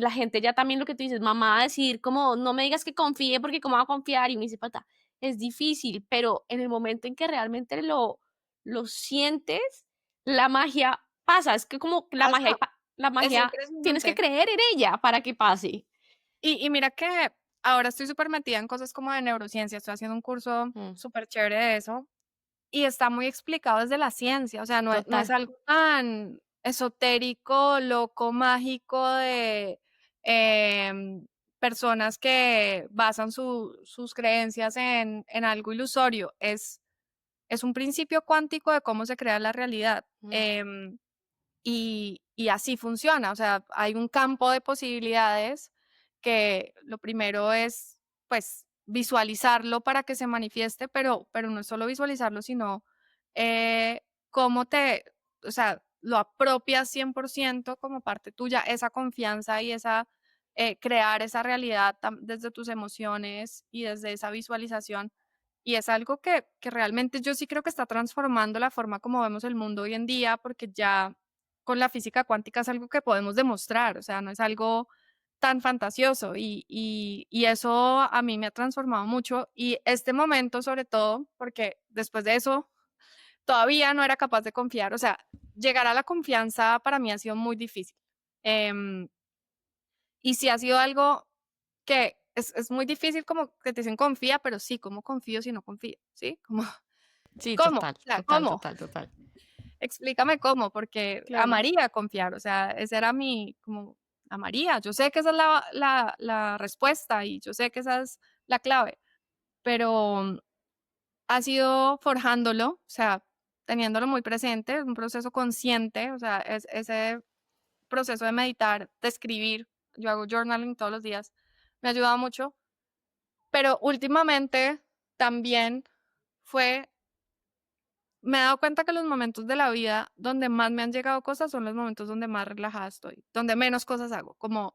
la gente ya también lo que tú dices, mamá, va a decir como, no me digas que confíe porque cómo va a confiar. Y me dice, pata, es difícil, pero en el momento en que realmente lo sientes, la magia pasa. Es que como la magia, Pasa. la Es magia tienes que impresionante. creer en ella para que pase. Y mira que ahora estoy súper metida en cosas como de neurociencia, estoy haciendo un curso Mm. súper chévere de eso, y está muy explicado desde la ciencia, o sea, no es Total. algo tan esotérico, loco, mágico de personas que basan sus creencias en algo ilusorio, es un principio cuántico de cómo se crea la realidad. Mm. y así funciona. O sea, hay un campo de posibilidades que lo primero es, pues, visualizarlo para que se manifieste, pero no es solo visualizarlo, sino cómo o sea, lo apropias 100% como parte tuya, esa confianza y crear esa realidad desde tus emociones y desde esa visualización. Y es algo que realmente yo sí creo que está transformando la forma como vemos el mundo hoy en día, porque ya con la física cuántica es algo que podemos demostrar, o sea, no es algo tan fantasioso y eso a mí me ha transformado mucho y este momento sobre todo, porque después de eso todavía no era capaz de confiar, o sea, llegar a la confianza para mí ha sido muy difícil. Em, y sí ha sido algo que es muy difícil como que te dicen confía, pero sí, ¿cómo confío si no confío? ¿Sí? Como, Sí, ¿cómo? O total, sea, total, ¿cómo? total, total. Explícame cómo, porque Claro. amaría confiar, o sea, esa era como, amaría, yo sé que esa es la respuesta y yo sé que esa es la clave, pero ha sido forjándolo, o sea, teniéndolo muy presente, es un proceso consciente, o sea, ese proceso de meditar, de escribir, yo hago journaling todos los días, me ha ayudado mucho, pero últimamente también fue me he dado cuenta que los momentos de la vida donde más me han llegado cosas son los momentos donde más relajada estoy, donde menos cosas hago. Como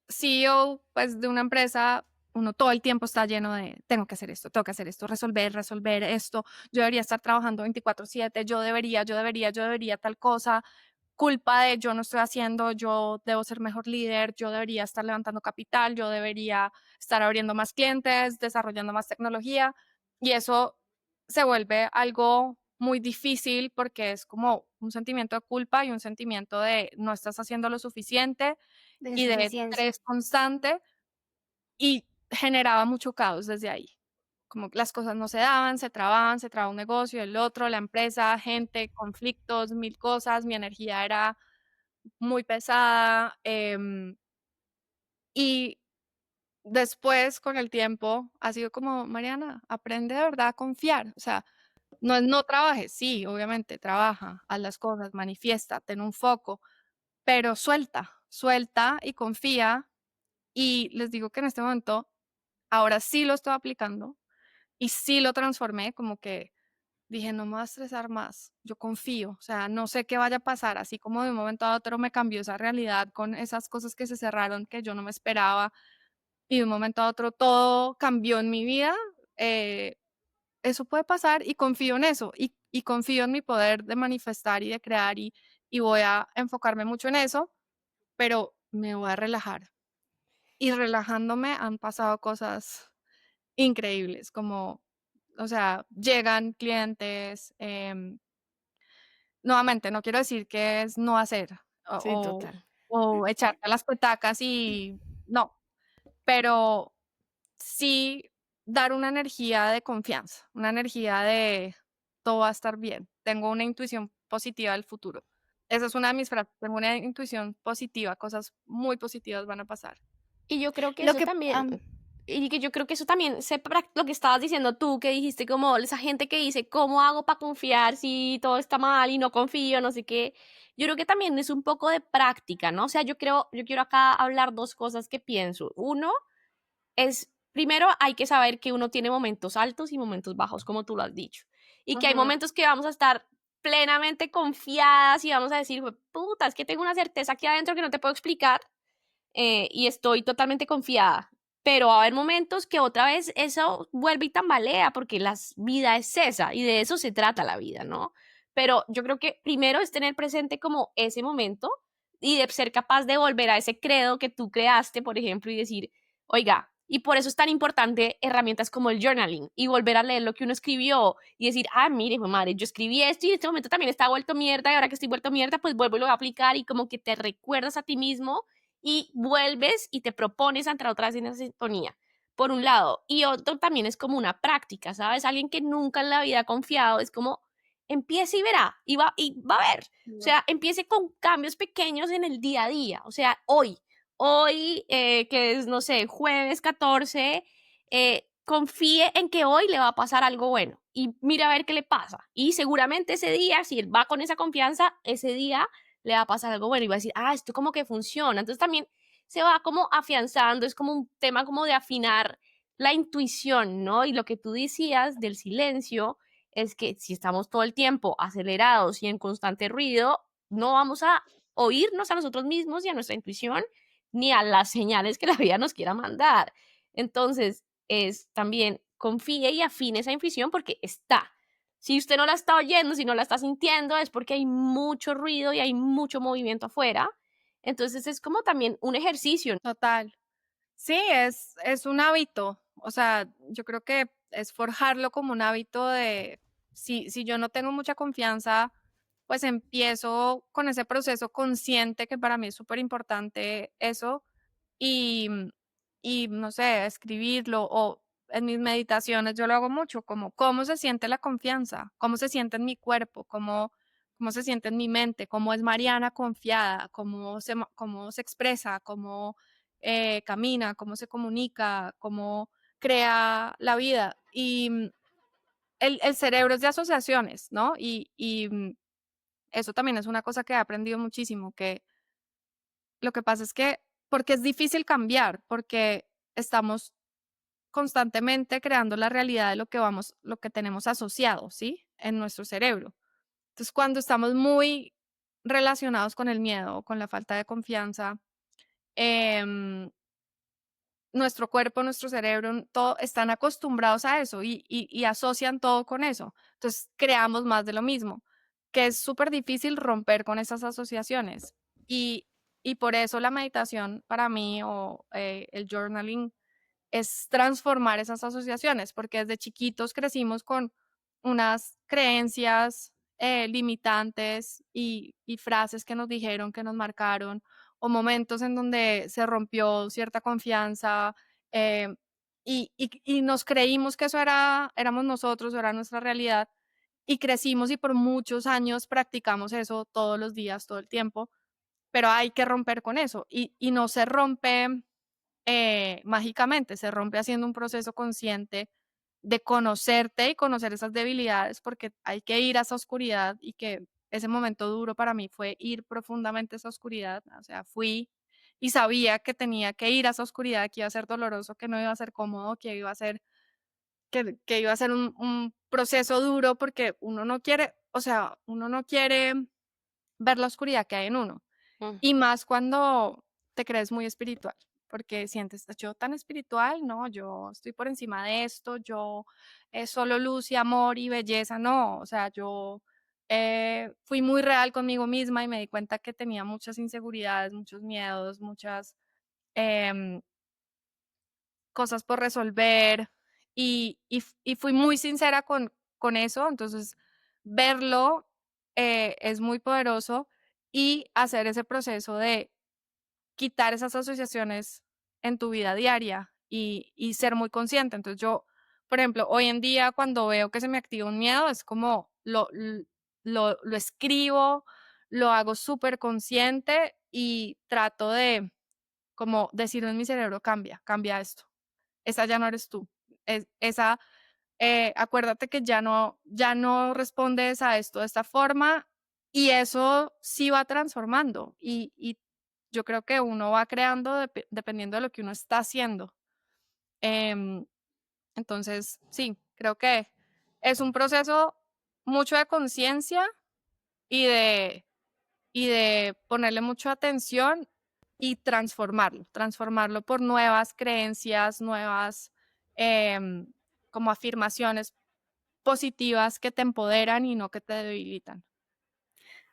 CEO, pues, de una empresa, uno todo el tiempo está lleno de, tengo que hacer esto, resolver esto, yo debería estar trabajando 24/7, yo debería tal cosa, culpa de yo no estoy haciendo, yo debo ser mejor líder, yo debería estar levantando capital, yo debería estar abriendo más clientes, desarrollando más tecnología, y eso se vuelve algo muy difícil porque es como un sentimiento de culpa y un sentimiento de no estás haciendo lo suficiente De y de insuficiencia. estrés constante y generaba mucho caos desde ahí. Como que las cosas no se daban, se trababa un negocio, el otro, la empresa, gente, conflictos, mil cosas, mi energía era muy pesada, y después con el tiempo ha sido como, Mariana, aprende de verdad a confiar, o sea, no es no trabajes, sí, obviamente trabaja, haz las cosas, manifiesta, ten un foco, pero suelta y confía. Y les digo que en este momento, ahora sí lo estoy aplicando y sí lo transformé, como que dije, no me voy a estresar más, yo confío, o sea, no sé qué vaya a pasar, así como de un momento a otro me cambió esa realidad con esas cosas que se cerraron que yo no me esperaba y de un momento a otro todo cambió en mi vida, eh, eso puede pasar y confío en eso y confío en mi poder de manifestar y de crear y voy a enfocarme mucho en eso, pero me voy a relajar. Y relajándome han pasado cosas increíbles, como, o sea, llegan clientes, nuevamente, no quiero decir que es no hacer Sí, total. o echarte a las petacas y no, pero sí dar una energía de confianza, una energía de todo va a estar bien. Tengo una intuición positiva del futuro. Esa es una de mis frases, tengo una intuición positiva, cosas muy positivas van a pasar. Y yo creo que Lo eso que, también, y que yo creo que eso también, lo que estabas diciendo tú, que dijiste como esa gente que dice, ¿cómo hago para confiar si todo está mal y no confío, no sé qué? Yo creo que también es un poco de práctica, ¿no? O sea, yo quiero acá hablar dos cosas que pienso. Uno es, primero hay que saber que uno tiene momentos altos y momentos bajos, como tú lo has dicho. Y que hay Ujú. momentos que vamos a estar plenamente confiadas y vamos a decir, puta, es que tengo una certeza aquí adentro que no te puedo explicar y estoy totalmente confiada. Pero va a haber momentos que otra vez eso vuelve y tambalea porque la vida es esa y de eso se trata la vida, ¿no? Pero yo creo que primero es tener presente como ese momento y de ser capaz de volver a ese credo que tú creaste, por ejemplo, y decir, oiga, y por eso es tan importante herramientas como el journaling y volver a leer lo que uno escribió y decir, ah, mire, madre, yo escribí esto y en este momento también está vuelto mierda y ahora que estoy vuelto mierda, pues vuelvo y lo voy a aplicar y como que te recuerdas a ti mismo y vuelves y te propones a entrar otra vez en esa sintonía, por un lado. Y otro también es como una práctica, ¿sabes? Alguien que nunca en la vida ha confiado, es como empiece y verá, y va a ver. O sea, empiece con cambios pequeños en el día a día. O sea, hoy que es, no sé, jueves 14, confíe en que hoy le va a pasar algo bueno y mira a ver qué le pasa. Y seguramente ese día, si él va con esa confianza, ese día le va a pasar algo bueno y va a decir, esto como que funciona. Entonces también se va como afianzando, es como un tema como de afinar la intuición, ¿no? Y lo que tú decías del silencio es que si estamos todo el tiempo acelerados y en constante ruido, no vamos a oírnos a nosotros mismos y a nuestra intuición ni a las señales que la vida nos quiera mandar. Entonces, es también confíe y afine esa intuición porque está. Si usted no la está oyendo, si no la está sintiendo, es porque hay mucho ruido y hay mucho movimiento afuera. Entonces, es como también un ejercicio. Total. Sí, es un hábito. O sea, yo creo que es forjarlo como un hábito de, si yo no tengo mucha confianza, pues empiezo con ese proceso consciente, que para mí es súper importante eso, y, y no sé, escribirlo o en mis meditaciones yo lo hago mucho, como cómo se siente la confianza, cómo se siente en mi cuerpo, cómo se siente en mi mente, cómo es Mariana confiada, cómo se expresa, cómo camina, cómo se comunica, cómo crea la vida. Y el cerebro es de asociaciones, ¿no? Eso también es una cosa que he aprendido muchísimo, que lo que pasa es que, porque es difícil cambiar, porque estamos constantemente creando la realidad de lo que tenemos asociado, ¿sí? En nuestro cerebro. Entonces, cuando estamos muy relacionados con el miedo o con la falta de confianza, em, nuestro cuerpo, nuestro cerebro, todo están acostumbrados a eso y asocian todo con eso. Entonces creamos más de lo mismo, que es súper difícil romper con esas asociaciones. Y, y por eso la meditación para mí o el journaling es transformar esas asociaciones, porque desde chiquitos crecimos con unas creencias limitantes y frases que nos dijeron, que nos marcaron, o momentos en donde se rompió cierta confianza y nos creímos que eso éramos nosotros, era nuestra realidad, y crecimos y por muchos años practicamos eso todos los días, todo el tiempo, pero hay que romper con eso y no se rompe mágicamente, se rompe haciendo un proceso consciente de conocerte y conocer esas debilidades, porque hay que ir a esa oscuridad y que ese momento duro para mí fue ir profundamente a esa oscuridad, o sea, fui y sabía que tenía que ir a esa oscuridad, que iba a ser doloroso, que no iba a ser cómodo, que iba a ser, que iba a ser un proceso duro, porque uno no quiere, o sea, uno no quiere ver la oscuridad que hay en uno. Mm. Y más cuando te crees muy espiritual, porque sientes, yo tan espiritual, no, yo estoy por encima de esto, yo es solo luz y amor y belleza, no, o sea, yo fui muy real conmigo misma y me di cuenta que tenía muchas inseguridades, muchos miedos, muchas em, cosas por resolver y fui muy sincera con eso, entonces verlo es muy poderoso y hacer ese proceso de quitar esas asociaciones en tu vida diaria y ser muy consciente. Entonces yo, por ejemplo, hoy en día cuando veo que se me activa un miedo, es como lo escribo, lo hago súper consciente y trato de como decirlo en mi cerebro, cambia, cambia esto. Esa ya no eres tú. Esa, acuérdate que ya no respondes a esto de esta forma y eso sí va transformando y yo creo que uno va creando dependiendo de lo que uno está haciendo. Em, entonces, sí, creo que es un proceso mucho de conciencia y de ponerle mucha atención y transformarlo por nuevas creencias, nuevas em, como afirmaciones positivas que te empoderan y no que te debilitan.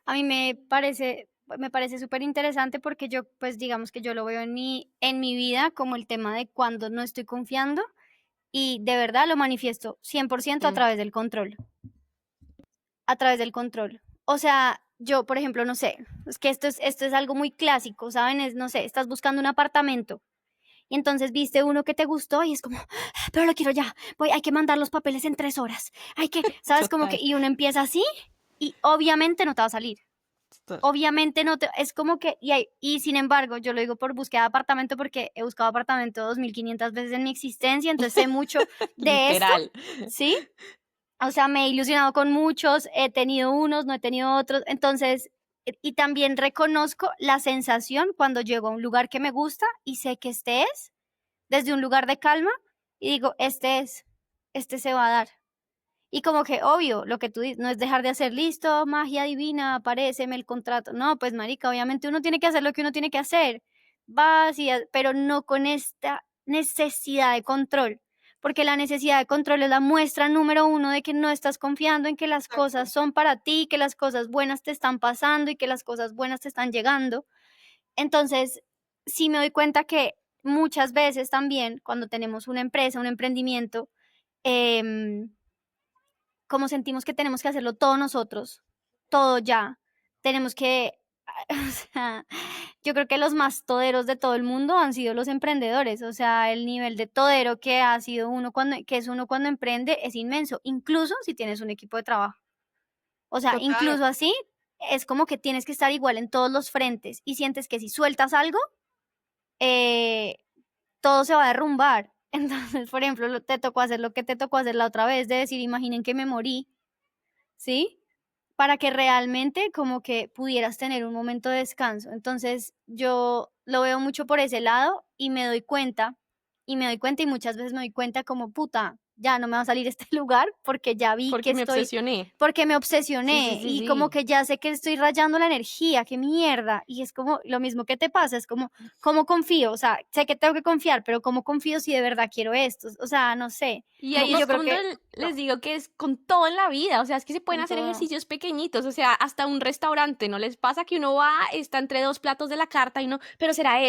A mí me parece súper interesante porque yo, pues digamos que yo lo veo en mi vida como el tema de cuando no estoy confiando y de verdad lo manifiesto 100% a Mm. través del control, a través del control. O sea, yo, por ejemplo, no sé, es que esto es algo muy clásico, ¿saben? Es, no sé, estás buscando un apartamento y entonces viste uno que te gustó y es como, "Ah, pero lo quiero ya, hay que mandar los papeles en 3 horas, hay que, ¿sabes? Como que, Total. y uno empieza así y obviamente no te va a salir. Total. Obviamente no te, es como que, y sin embargo, yo lo digo por búsqueda de apartamento porque he buscado apartamento 2500 veces en mi existencia, entonces sé mucho de esto, Literal. ¿sí? O sea, me he ilusionado con muchos, he tenido unos, no he tenido otros, entonces y también reconozco la sensación cuando llego a un lugar que me gusta y sé que este es, desde un lugar de calma, y digo, este se va a dar. Y como que obvio, lo que tú dices, no es dejar de hacer, listo, magia divina, aparéceme el contrato. No, pues marica, obviamente uno tiene que hacer lo que uno tiene que hacer. Vas y pero no con esta necesidad de control, porque la necesidad de control es la muestra número uno de que no estás confiando en que las cosas son para ti, que las cosas buenas te están pasando y que las cosas buenas te están llegando. Entonces, sí me doy cuenta que muchas veces también cuando tenemos una empresa, un emprendimiento, em, como sentimos que tenemos que hacerlo todos nosotros, todo ya, tenemos que, o sea, yo creo que los más toderos de todo el mundo han sido los emprendedores, o sea, el nivel de todero que ha sido uno que es uno cuando emprende es inmenso, incluso si tienes un equipo de trabajo. O sea, Total. incluso así es como que tienes que estar igual en todos los frentes y sientes que si sueltas algo, eh, todo se va a derrumbar. Entonces, por ejemplo, te tocó hacer lo que te tocó hacer la otra vez, de decir, imaginen que me morí, ¿sí? Para que realmente como que pudieras tener un momento de descanso. Entonces, yo lo veo mucho por ese lado y me doy cuenta y muchas veces me doy cuenta como, puta, ya no me va a salir este lugar porque ya vi que Porque me estoy, obsesioné. porque me Sí, sí, obsesioné sí, y como sí. que ya sé que estoy rayando la energía, qué mierda. Y es como lo mismo que te pasa, es como, ¿cómo confío? O sea, sé que tengo que confiar, pero ¿cómo confío si de verdad quiero esto? O sea, no sé. Y ahí Y yo es creo cuando que, no, les digo que es con todo en la vida, o sea, es que se pueden con hacer todo. ejercicios pequeñitos, o sea, hasta un restaurante, ¿no les pasa que uno va, está entre dos platos de la carta y no, pero será y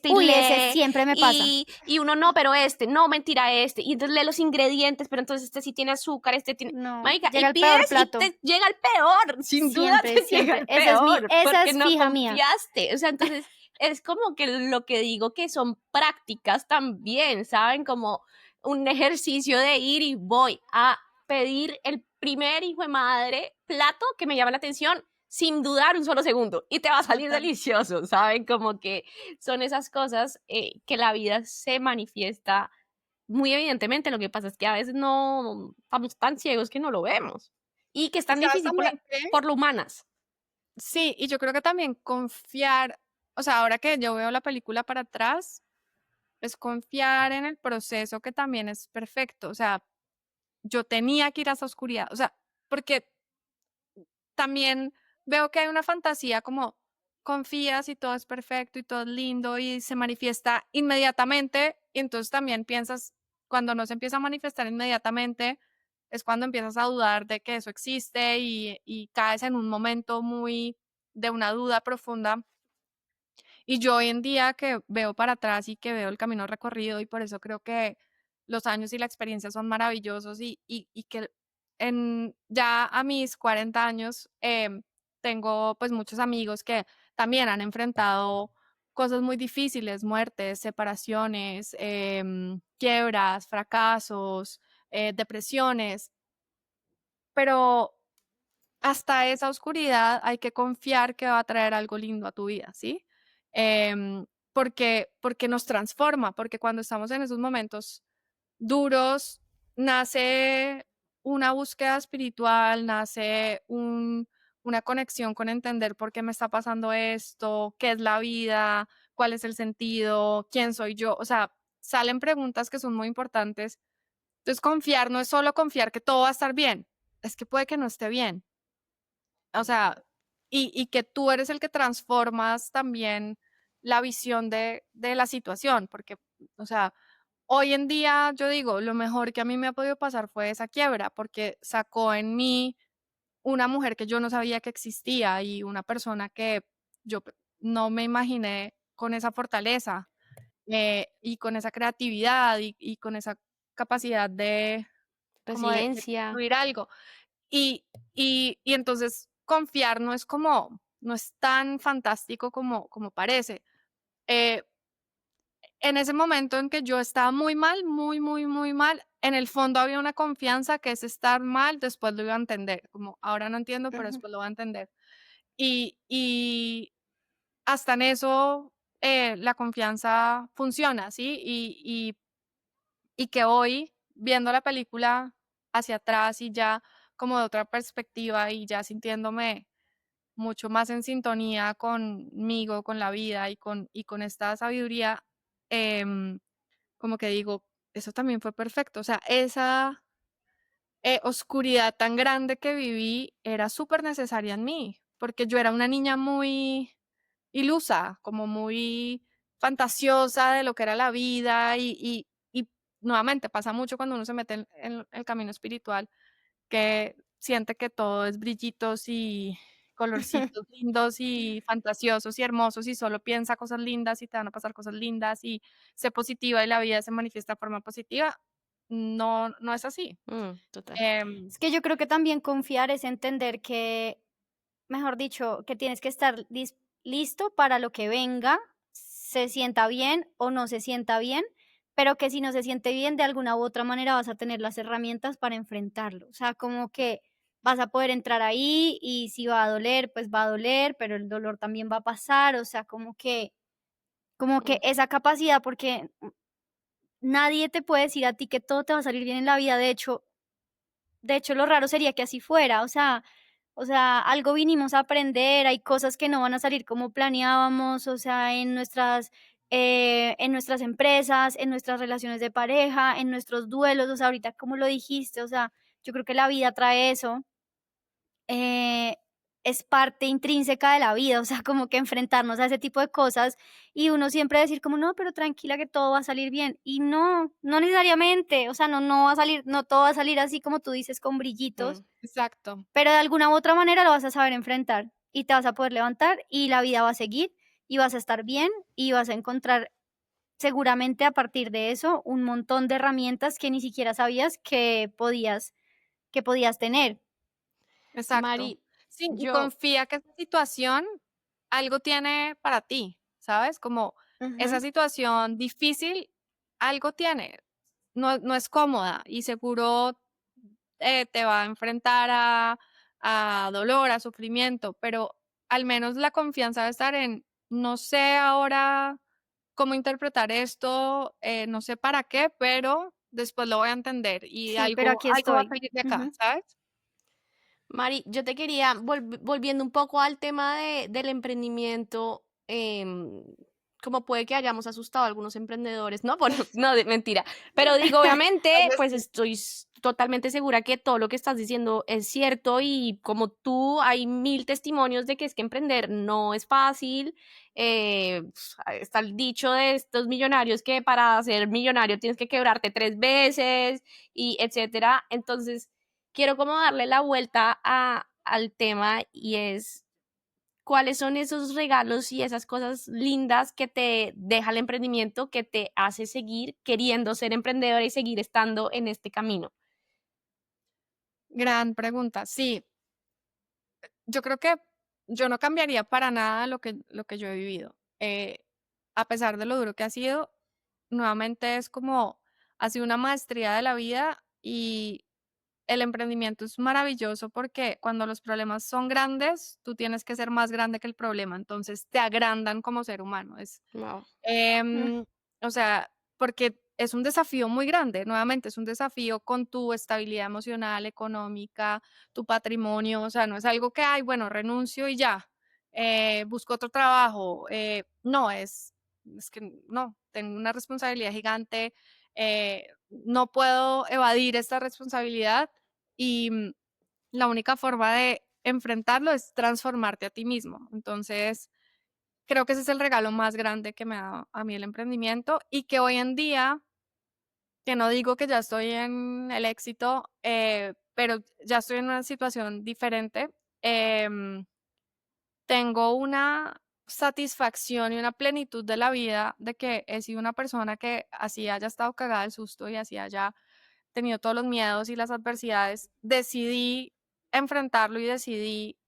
Uy, ese lee, siempre me pasa. y uno no, pero no, mentira, y entonces lee los ingredientes, pero entonces este sí tiene azúcar, este tiene, No, marica, y llega el pides peor y plato. te llega el peor, sin duda Siempre, te llega siempre. el peor, Esa porque es no fija mía. confiaste, o sea, entonces es como que lo que digo que son prácticas también, ¿saben? Como un ejercicio de ir y voy a pedir el primer hijo de madre plato que me llama la atención sin dudar un solo segundo y te va a salir Total. delicioso, ¿saben? Como que son esas cosas que la vida se manifiesta muy evidentemente. Lo que pasa es que a veces no estamos tan ciegos que no lo vemos y que es Y tan sabes difícil también que, por lo humanas. sí, y yo creo que también confiar, o sea, ahora que yo veo la película para atrás, es confiar en el proceso que también es perfecto. O sea, yo tenía que ir a esa oscuridad, o sea, porque también veo que hay una fantasía como confías y todo es perfecto y todo es lindo y se manifiesta inmediatamente, y entonces también piensas, cuando no se empieza a manifestar inmediatamente, es cuando empiezas a dudar de que eso existe y caes en un momento muy de una duda profunda. Y yo hoy en día que veo para atrás y que veo el camino recorrido, y por eso creo que los años y la experiencia son maravillosos, y que ya a mis 40 años tengo pues muchos amigos que también han enfrentado cosas muy difíciles, muertes, separaciones, quiebras, fracasos, depresiones, pero hasta esa oscuridad hay que confiar que va a traer algo lindo a tu vida, ¿sí? Porque nos transforma, porque cuando estamos en esos momentos duros, nace una búsqueda espiritual, nace una conexión con entender por qué me está pasando esto, qué es la vida, cuál es el sentido, quién soy yo. O sea, salen preguntas que son muy importantes. Entonces, confiar no es solo confiar que todo va a estar bien, es que puede que no esté bien. O sea, y que tú eres el que transformas también la visión de la situación, porque, o sea, hoy en día yo digo, lo mejor que a mí me ha podido pasar fue esa quiebra, porque sacó en mí una mujer que yo no sabía que existía y una persona que yo no me imaginé con esa fortaleza, y con esa creatividad y con esa capacidad de como de Resiliencia. construir algo. Y entonces confiar no es como, no es tan fantástico como parece. Eh, en ese momento en que yo estaba muy mal, muy, muy, muy mal, en el fondo había una confianza que es estar mal, después lo iba a entender, como ahora no entiendo, pero Ujú. después lo voy a entender. Y hasta en eso la confianza funciona, ¿sí? Y que hoy, viendo la película hacia atrás y ya como de otra perspectiva y ya sintiéndome mucho más en sintonía conmigo, con la vida y con esta sabiduría, em, como que digo, eso también fue perfecto. O sea, esa oscuridad tan grande que viví era súper necesaria en mí, porque yo era una niña muy ilusa, como muy fantasiosa de lo que era la vida y nuevamente pasa mucho cuando uno se mete en el camino espiritual, que siente que todo es brillitos y colorcitos lindos y fantasiosos y hermosos y solo piensa cosas lindas y te van a pasar cosas lindas y sé positiva y la vida se manifiesta de forma positiva. No, no es así. Total. Em, Es que yo creo que también confiar es entender que, mejor dicho, que tienes que estar listo para lo que venga, se sienta bien o no se sienta bien, pero que si no se siente bien, de alguna u otra manera vas a tener las herramientas para enfrentarlo. O sea, como que vas a poder entrar ahí y si va a doler, pues va a doler, pero el dolor también va a pasar. O sea, como que Mm, esa capacidad, porque nadie te puede decir a ti que todo te va a salir bien en la vida. De hecho, lo raro sería que así fuera, o sea, algo vinimos a aprender, hay cosas que no van a salir como planeábamos, o sea, en nuestras empresas, en nuestras relaciones de pareja, en nuestros duelos, o sea, ahorita como lo dijiste, o sea, yo creo que la vida trae eso, eh, es parte intrínseca de la vida, o sea, como que enfrentarnos a ese tipo de cosas y uno siempre decir como, no, pero tranquila que todo va a salir bien. Y no, no necesariamente, o sea, no va a salir, no todo va a salir así como tú dices, con brillitos, mm. exacto. pero de alguna u otra manera lo vas a saber enfrentar y te vas a poder levantar y la vida va a seguir y vas a estar bien y vas a encontrar seguramente a partir de eso un montón de herramientas que ni siquiera sabías que podías tener. Exacto. Mari, Sí, y yo, confía que esa situación algo tiene para ti, ¿sabes? Como esa Ujú. situación difícil, algo tiene. No, no es cómoda y seguro te va a enfrentar a dolor, a sufrimiento, pero al menos la confianza de estar en, no sé ahora cómo interpretar esto, no sé para qué, pero después lo voy a entender y Sí, pero aquí algo va a estoy. salir de acá, Ujú. ¿sabes? Mari, yo te quería, volviendo un poco al tema del emprendimiento, como puede que hayamos asustado a algunos emprendedores, ¿no? Bueno, no, mentira. Pero digo, obviamente, Tal vez pues sí. estoy totalmente segura que todo lo que estás diciendo es cierto y como tú, hay mil testimonios de que es que emprender no es fácil. Está el dicho de estos millonarios que para ser millonario tienes que quebrarte 3 veces y etcétera. Entonces quiero como darle la vuelta al tema y es, ¿cuáles son esos regalos y esas cosas lindas que te deja el emprendimiento, que te hace seguir queriendo ser emprendedora y seguir estando en este camino? Gran pregunta. Sí, yo creo que yo no cambiaría para nada lo que yo he vivido. A pesar de lo duro que ha sido, nuevamente es como, ha sido una maestría de la vida y el emprendimiento es maravilloso porque cuando los problemas son grandes, tú tienes que ser más grande que el problema, entonces te agrandan como ser humano. Wow. Mm. Em, o sea, porque es un desafío muy grande, nuevamente, es un desafío con tu estabilidad emocional, económica, tu patrimonio, o sea, no es algo que, ay, bueno, renuncio y ya, busco otro trabajo. No, es que no, tengo una responsabilidad gigante, no puedo evadir esta responsabilidad y la única forma de enfrentarlo es transformarte a ti mismo. Entonces, creo que ese es el regalo más grande que me ha dado a mí el emprendimiento y que hoy en día, que no digo que ya estoy en el éxito, pero ya estoy en una situación diferente, em, tengo una satisfacción y una plenitud de la vida de que he sido una persona que así haya estado cagada del susto y así haya tenido todos los miedos y las adversidades, decidí enfrentarlo y decidí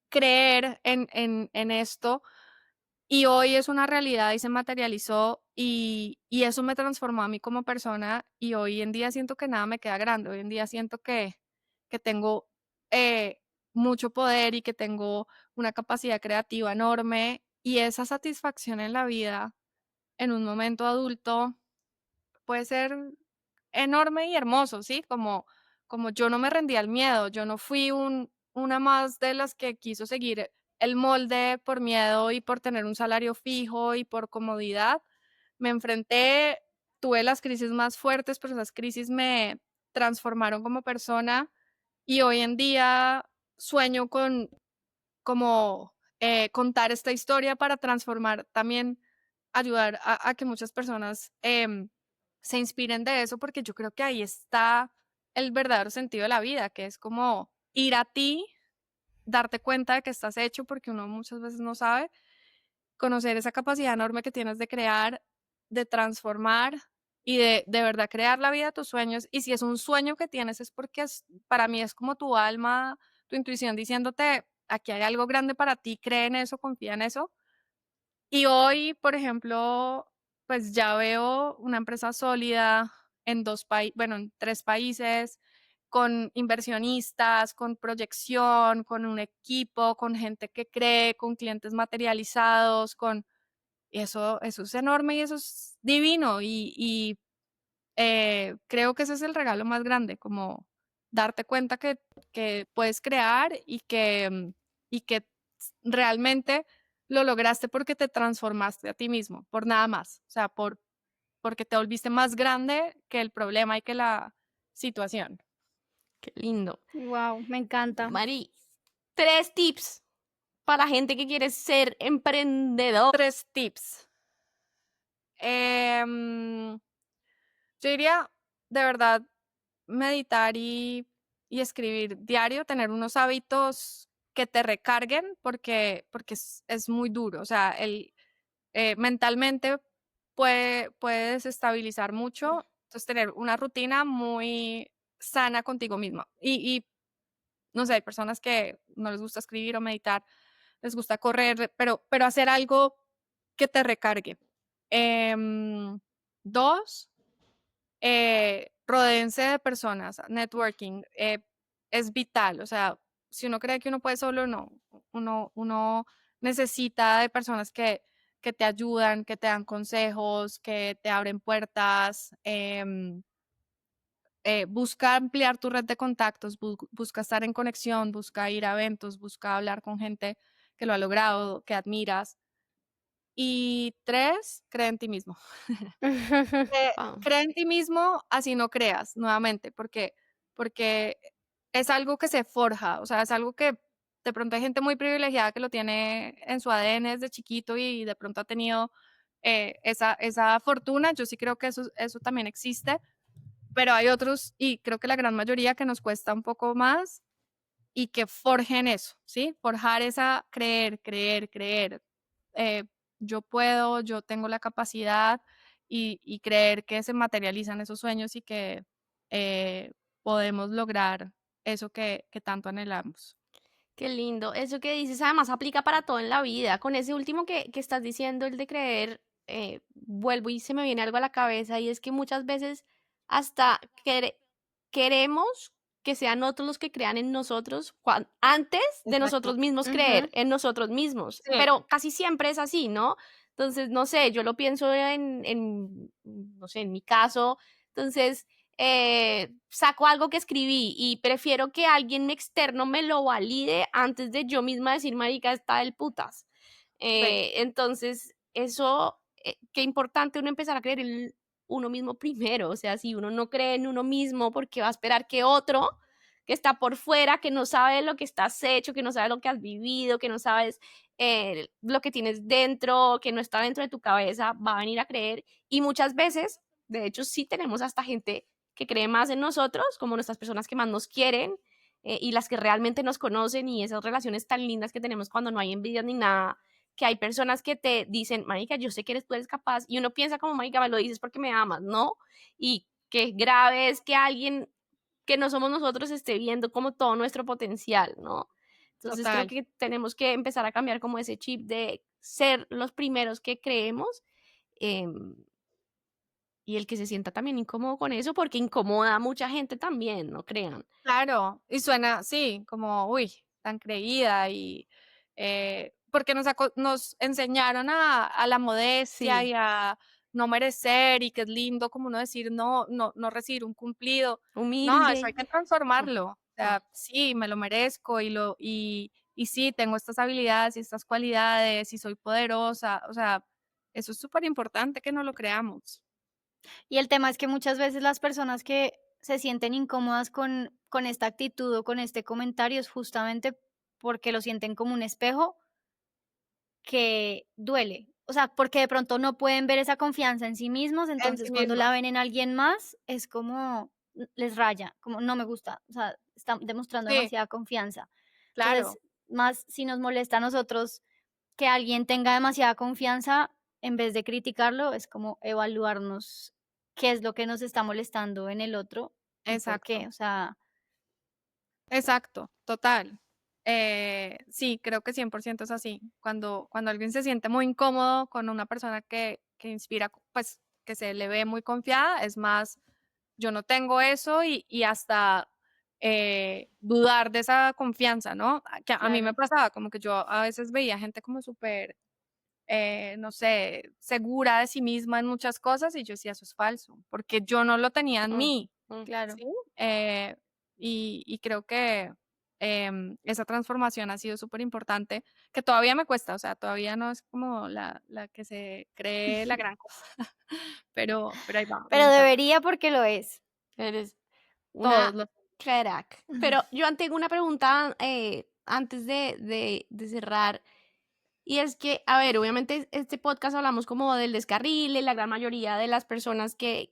creer en esto. Y hoy es una realidad y se materializó y eso me transformó a mí como persona y hoy en día siento que nada me queda grande, hoy en día siento que tengo mucho poder y que tengo una capacidad creativa enorme y esa satisfacción en la vida en un momento adulto puede ser enorme y hermoso, ¿sí? Como yo no me rendí al miedo, yo no fui un una más de las que quiso seguir el molde por miedo y por tener un salario fijo y por comodidad. Me enfrenté, tuve las crisis más fuertes, pero esas crisis me transformaron como persona y hoy en día sueño con como contar esta historia para transformar también, ayudar a que muchas personas se inspiren de eso, porque yo creo que ahí está el verdadero sentido de la vida, que es como ir a ti, darte cuenta de que estás hecho, porque uno muchas veces no sabe, conocer esa capacidad enorme que tienes de crear, de transformar y de verdad crear la vida de tus sueños. Y si es un sueño que tienes es porque para mí es como tu alma, tu intuición diciéndote, aquí hay algo grande para ti, cree en eso, confía en eso. Y hoy, por ejemplo, pues ya veo una empresa sólida en bueno, en 3 países, con inversionistas, con proyección, con un equipo, con gente que cree, con clientes materializados, y eso es enorme y eso es divino. Creo que ese es el regalo más grande, como darte cuenta que puedes crear y que realmente lo lograste porque te transformaste a ti mismo, por nada más. O sea, porque te volviste más grande que el problema y que la situación. Qué lindo. Wow, me encanta. Mari, 3 tips para gente que quiere ser emprendedor. 3 tips. Yo diría, de verdad, meditar y escribir diario, tener unos hábitos que te recarguen, porque es muy duro. O sea, mentalmente puede desestabilizar mucho. Entonces, tener una rutina muy sana contigo misma. Y no sé, hay personas que no les gusta escribir o meditar, les gusta correr, pero hacer algo que te recargue. 2, rodéense de personas, networking, es vital. O sea, si uno cree que uno puede solo, no. Uno necesita de personas que te ayudan, que te dan consejos, que te abren puertas. Busca ampliar tu red de contactos, busca estar en conexión, busca ir a eventos, busca hablar con gente que lo ha logrado, que admiras. Y 3, cree en ti mismo. Wao. Cree en ti mismo, así no creas, nuevamente, porque es algo que se forja. O sea, es algo que de pronto hay gente muy privilegiada que lo tiene en su ADN desde chiquito y de pronto ha tenido, esa fortuna. Yo sí creo que eso también existe, pero hay otros, y creo que la gran mayoría, que nos cuesta un poco más y que forjen eso, ¿sí? Forjar esa creer, creer, creer. Eh, yo puedo, yo tengo la capacidad y creer que se materializan esos sueños y que podemos lograr eso que tanto anhelamos. Qué lindo. Eso que dices además aplica para todo en la vida. Con ese último que estás diciendo, el de creer, vuelvo y se me viene algo a la cabeza y es que muchas veces hasta queremos que sean otros los que crean en nosotros antes de nosotros Exacto. mismos creer Ujú. en nosotros mismos. Sí, Pero casi siempre es así, ¿no? Entonces, no sé, yo lo pienso no sé, en mi caso. Entonces, saco algo que escribí y prefiero que alguien externo me lo valide antes de yo misma decir, marica, está del putas. sí, Entonces, eso, qué importante uno empezar a creer en uno mismo primero. O sea, si uno no cree en uno mismo, porque va a esperar que otro que está por fuera, que no sabe lo que estás hecho, que no sabe lo que has vivido, que no sabes lo que tienes dentro, que no está dentro de tu cabeza, va a venir a creer. Y muchas veces, de hecho, sí tenemos hasta gente que cree más en nosotros, como nuestras personas que más nos quieren, y las que realmente nos conocen, y esas relaciones tan lindas que tenemos cuando no hay envidia ni nada, que hay personas que te dicen, marica, yo sé que tú eres capaz, y uno piensa como, marica, me lo dices porque me amas, ¿no? Y qué grave es que alguien que no somos nosotros esté viendo como todo nuestro potencial, ¿no? Entonces creo total. que tenemos que empezar a cambiar como ese chip de ser los primeros que creemos, em, y el que se sienta también incómodo con eso, porque incomoda a mucha gente también, no crean. Claro, y suena así, como, uy, tan creída porque nos enseñaron a la modestia Sí, y a no merecer y que es lindo como uno decir no recibir un cumplido. No, eso humilde. hay que transformarlo. O sea, sí, me lo merezco y sí, tengo estas habilidades y estas cualidades y soy poderosa. O sea, eso es súper importante que no lo creamos. Y el tema es que muchas veces las personas que se sienten incómodas con esta actitud o con este comentario es justamente porque lo sienten como un espejo que duele. O sea, porque de pronto no pueden ver esa confianza en sí mismos, En sí entonces cuando la mismas. ven en alguien más es como les raya, como no me gusta, o sea, están demostrando Sí, demasiada confianza. claro, Entonces, más si nos molesta a nosotros que alguien tenga demasiada confianza, en vez de criticarlo, es como evaluarnos qué es lo que nos está molestando en el otro y por qué. exacto. O sea, Exacto, total. Sí, creo que 100% es así. Cuando alguien se siente muy incómodo con una persona que inspira, pues que se le ve muy confiada, es más, yo no tengo eso y hasta dudar de esa confianza, ¿no? Que a mí me claro. pasaba, como que yo a veces veía gente como súper, no sé, segura de sí misma en muchas cosas y yo decía, eso es falso, porque yo no lo tenía en Mm, mí. mm. Claro. Sí, y creo que, esa transformación ha sido súper importante, que todavía me cuesta, o sea, todavía no es como la que se cree la gran cosa, pero ahí vamos, en Pero el camino. debería porque lo es. Eres una Todos los crack. Pero yo tengo una pregunta antes de cerrar. Y es que, a ver, obviamente este podcast hablamos como del descarrile, la gran mayoría de las personas que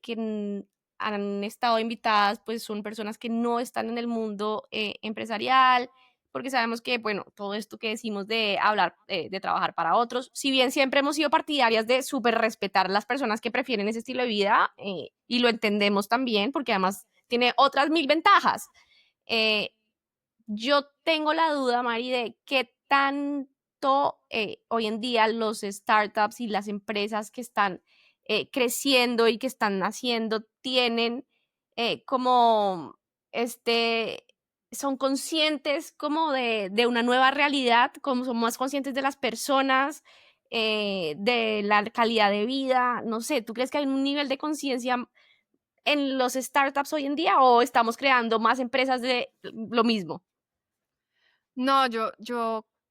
han estado invitadas pues son personas que no están en el mundo empresarial, porque sabemos que, bueno, todo esto que decimos de hablar, de trabajar para otros, si bien siempre hemos sido partidarias de súper respetar las personas que prefieren ese estilo de vida, y lo entendemos también, porque además tiene otras mil ventajas. eh, yo tengo la duda, Mari, de qué tanto hoy en día los startups y las empresas que están creciendo y que están naciendo tienen como este, son conscientes como de una nueva realidad, como son más conscientes de las personas, de la calidad de vida, no sé, ¿tú crees que hay un nivel de conciencia en los startups hoy en día o estamos creando más empresas de lo mismo? no, yo,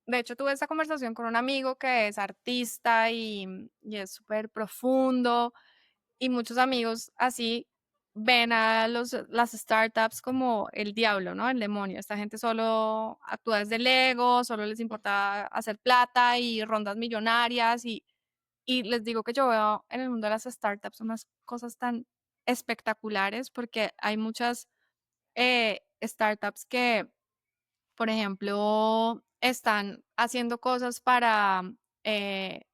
de hecho, tuve esta conversación con un amigo que es artista y es súper profundo, y muchos amigos así ven a las startups como el diablo, ¿no? El demonio. Esta gente solo actúa desde el ego, solo les importa hacer plata y rondas millonarias y les digo que yo veo en el mundo de las startups unas cosas tan espectaculares porque hay muchas startups que, por ejemplo, están haciendo cosas para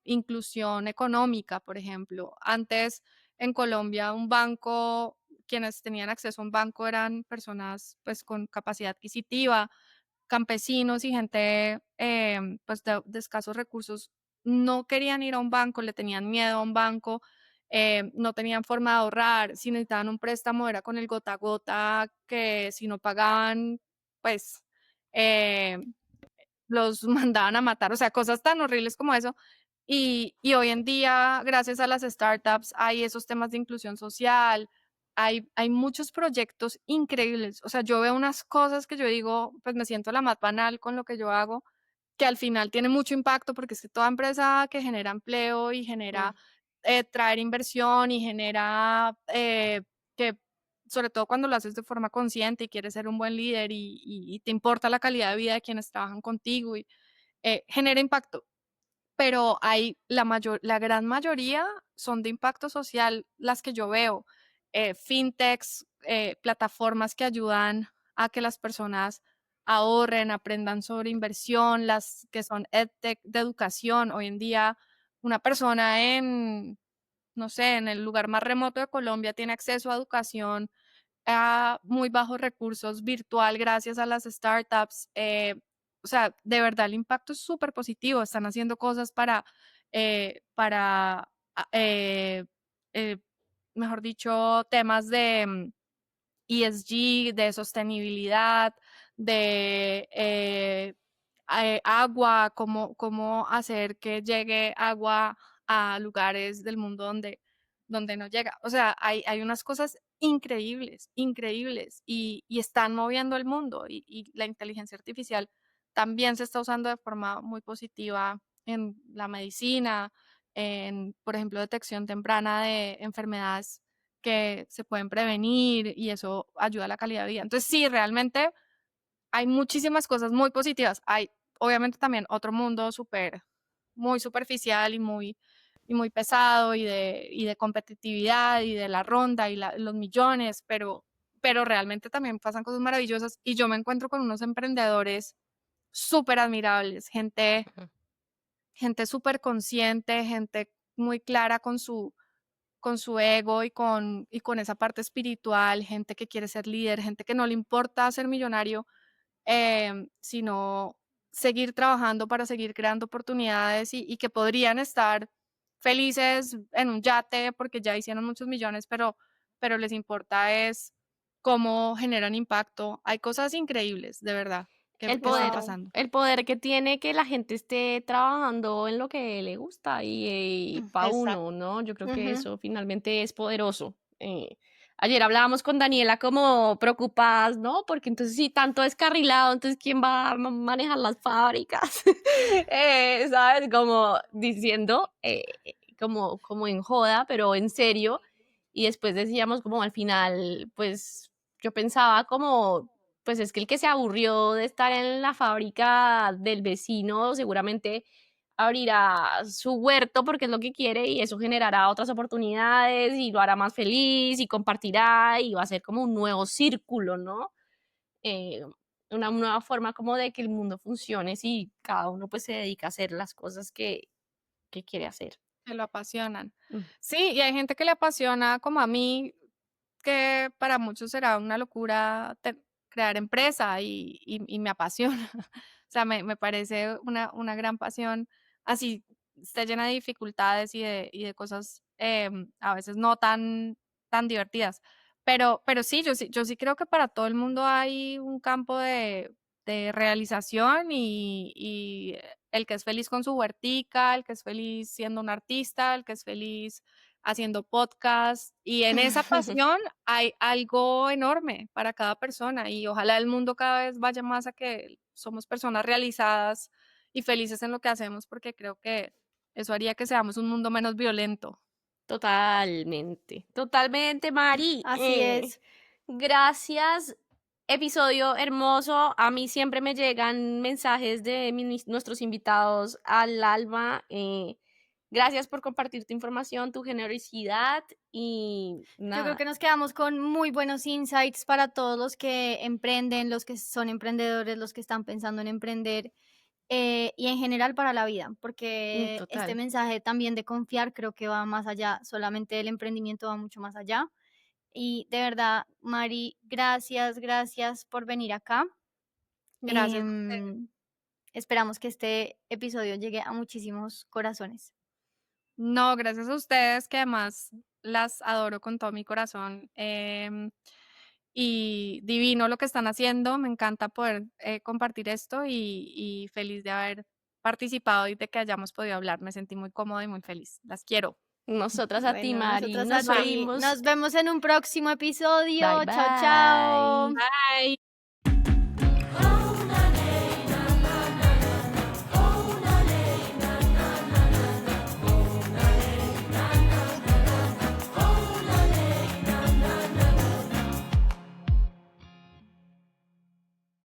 inclusión económica, por ejemplo. Antes en Colombia un banco, quienes tenían acceso a un banco eran personas pues con capacidad adquisitiva, campesinos y gente pues de escasos recursos no querían ir a un banco, le tenían miedo a un banco, no tenían forma de ahorrar, si necesitaban un préstamo era con el gota a gota, que si no pagaban, pues eh, los mandaban a matar, o sea, cosas tan horribles como eso. Y hoy en día, gracias a las startups, hay esos temas de inclusión social, hay muchos proyectos increíbles. O sea, yo veo unas cosas que yo digo, pues me siento la más banal con lo que yo hago, que al final tiene mucho impacto porque es que toda empresa que genera empleo y genera Mm. traer inversión y genera que, sobre todo cuando lo haces de forma consciente y quieres ser un buen líder y te importa la calidad de vida de quienes trabajan contigo y genera impacto, pero hay la gran mayoría son de impacto social, las que yo veo, fintechs, plataformas que ayudan a que las personas ahorren, aprendan sobre inversión, las que son edtech de educación. Hoy en día, una persona en, no sé, en el lugar más remoto de Colombia tiene acceso a educación a muy bajos recursos virtual gracias a las startups. O sea, de verdad el impacto es súper positivo. Están haciendo cosas para eh, mejor dicho, temas de ESG, de sostenibilidad, de agua, cómo hacer que llegue agua a lugares del mundo donde donde no llega. O sea, hay unas cosas increíbles, increíbles, y están moviendo el mundo, y la inteligencia artificial también se está usando de forma muy positiva en la medicina, en, por ejemplo, detección temprana de enfermedades que se pueden prevenir, y eso ayuda a la calidad de vida. Entonces, sí, realmente hay muchísimas cosas muy positivas. Hay, obviamente, también otro mundo muy superficial y muy pesado, y de competitividad, y de la ronda, y los millones, pero realmente también pasan cosas maravillosas, y yo me encuentro con unos emprendedores súper admirables, Ujú. gente súper consciente, gente muy clara con su ego, y con esa parte espiritual, gente que quiere ser líder, gente que no le importa ser millonario, sino seguir trabajando para seguir creando oportunidades, y que podrían estar felices en un yate porque ya hicieron muchos millones, pero les importa es cómo generan impacto. Hay cosas increíbles, de verdad, que están Wow. pasando. El poder que tiene que la gente esté trabajando en lo que le gusta y para uno, Exacto. ¿no? Yo creo que Ujú. eso finalmente es poderoso. Ayer hablábamos con Daniela como preocupadas, ¿no? Porque entonces si tanto descarrilado, entonces ¿quién va a manejar las fábricas? ¿Sabes? Como diciendo, como en joda, pero en serio. Y después decíamos como al final, pues yo pensaba como pues es que el que se aburrió de estar en la fábrica del vecino seguramente abrirá su huerto porque es lo que quiere y eso generará otras oportunidades y lo hará más feliz y compartirá y va a ser como un nuevo círculo, ¿no? Eh, una nueva forma como de que el mundo funcione si cada uno pues se dedica a hacer las cosas que quiere hacer. Que lo apasionan. Mm. Sí, y hay gente que le apasiona, como a mí, que para muchos será una locura crear empresa, y me apasiona. O sea, me parece una gran pasión, así esté llena de dificultades y de cosas, a veces no tan divertidas. Pero sí, yo sí creo que para todo el mundo hay un campo de realización, y el que es feliz con su huertica, el que es feliz siendo un artista, el que es feliz haciendo podcast, y en esa pasión hay algo enorme para cada persona, y ojalá el mundo cada vez vaya más a que somos personas realizadas y felices en lo que hacemos, porque creo que eso haría que seamos un mundo menos violento. Totalmente, totalmente, Mari. Así es. Gracias. Episodio hermoso. A mí siempre me llegan mensajes de nuestros invitados al alma. Gracias por compartir tu información, tu generosidad y Yo creo nada. que nos quedamos con muy buenos insights para todos los que emprenden, los que son emprendedores, los que están pensando en emprender, y en general para la vida, porque este Total. mensaje también de confiar creo que va más allá, solamente el emprendimiento va mucho más allá. Y de verdad, Mari, gracias, gracias por venir acá. Gracias a ustedes. Em, Esperamos que este episodio llegue a muchísimos corazones. No, gracias a ustedes, que además las adoro con todo mi corazón. Y divino lo que están haciendo. Me encanta poder compartir esto, y feliz de haber participado y de que hayamos podido hablar. Me sentí muy cómoda y muy feliz. Las quiero. Nosotras a ti, Bueno, Mari. nosotras a Nos ti. oímos. Nos vemos en un próximo Bye episodio. Chao, chao. bye. Bye.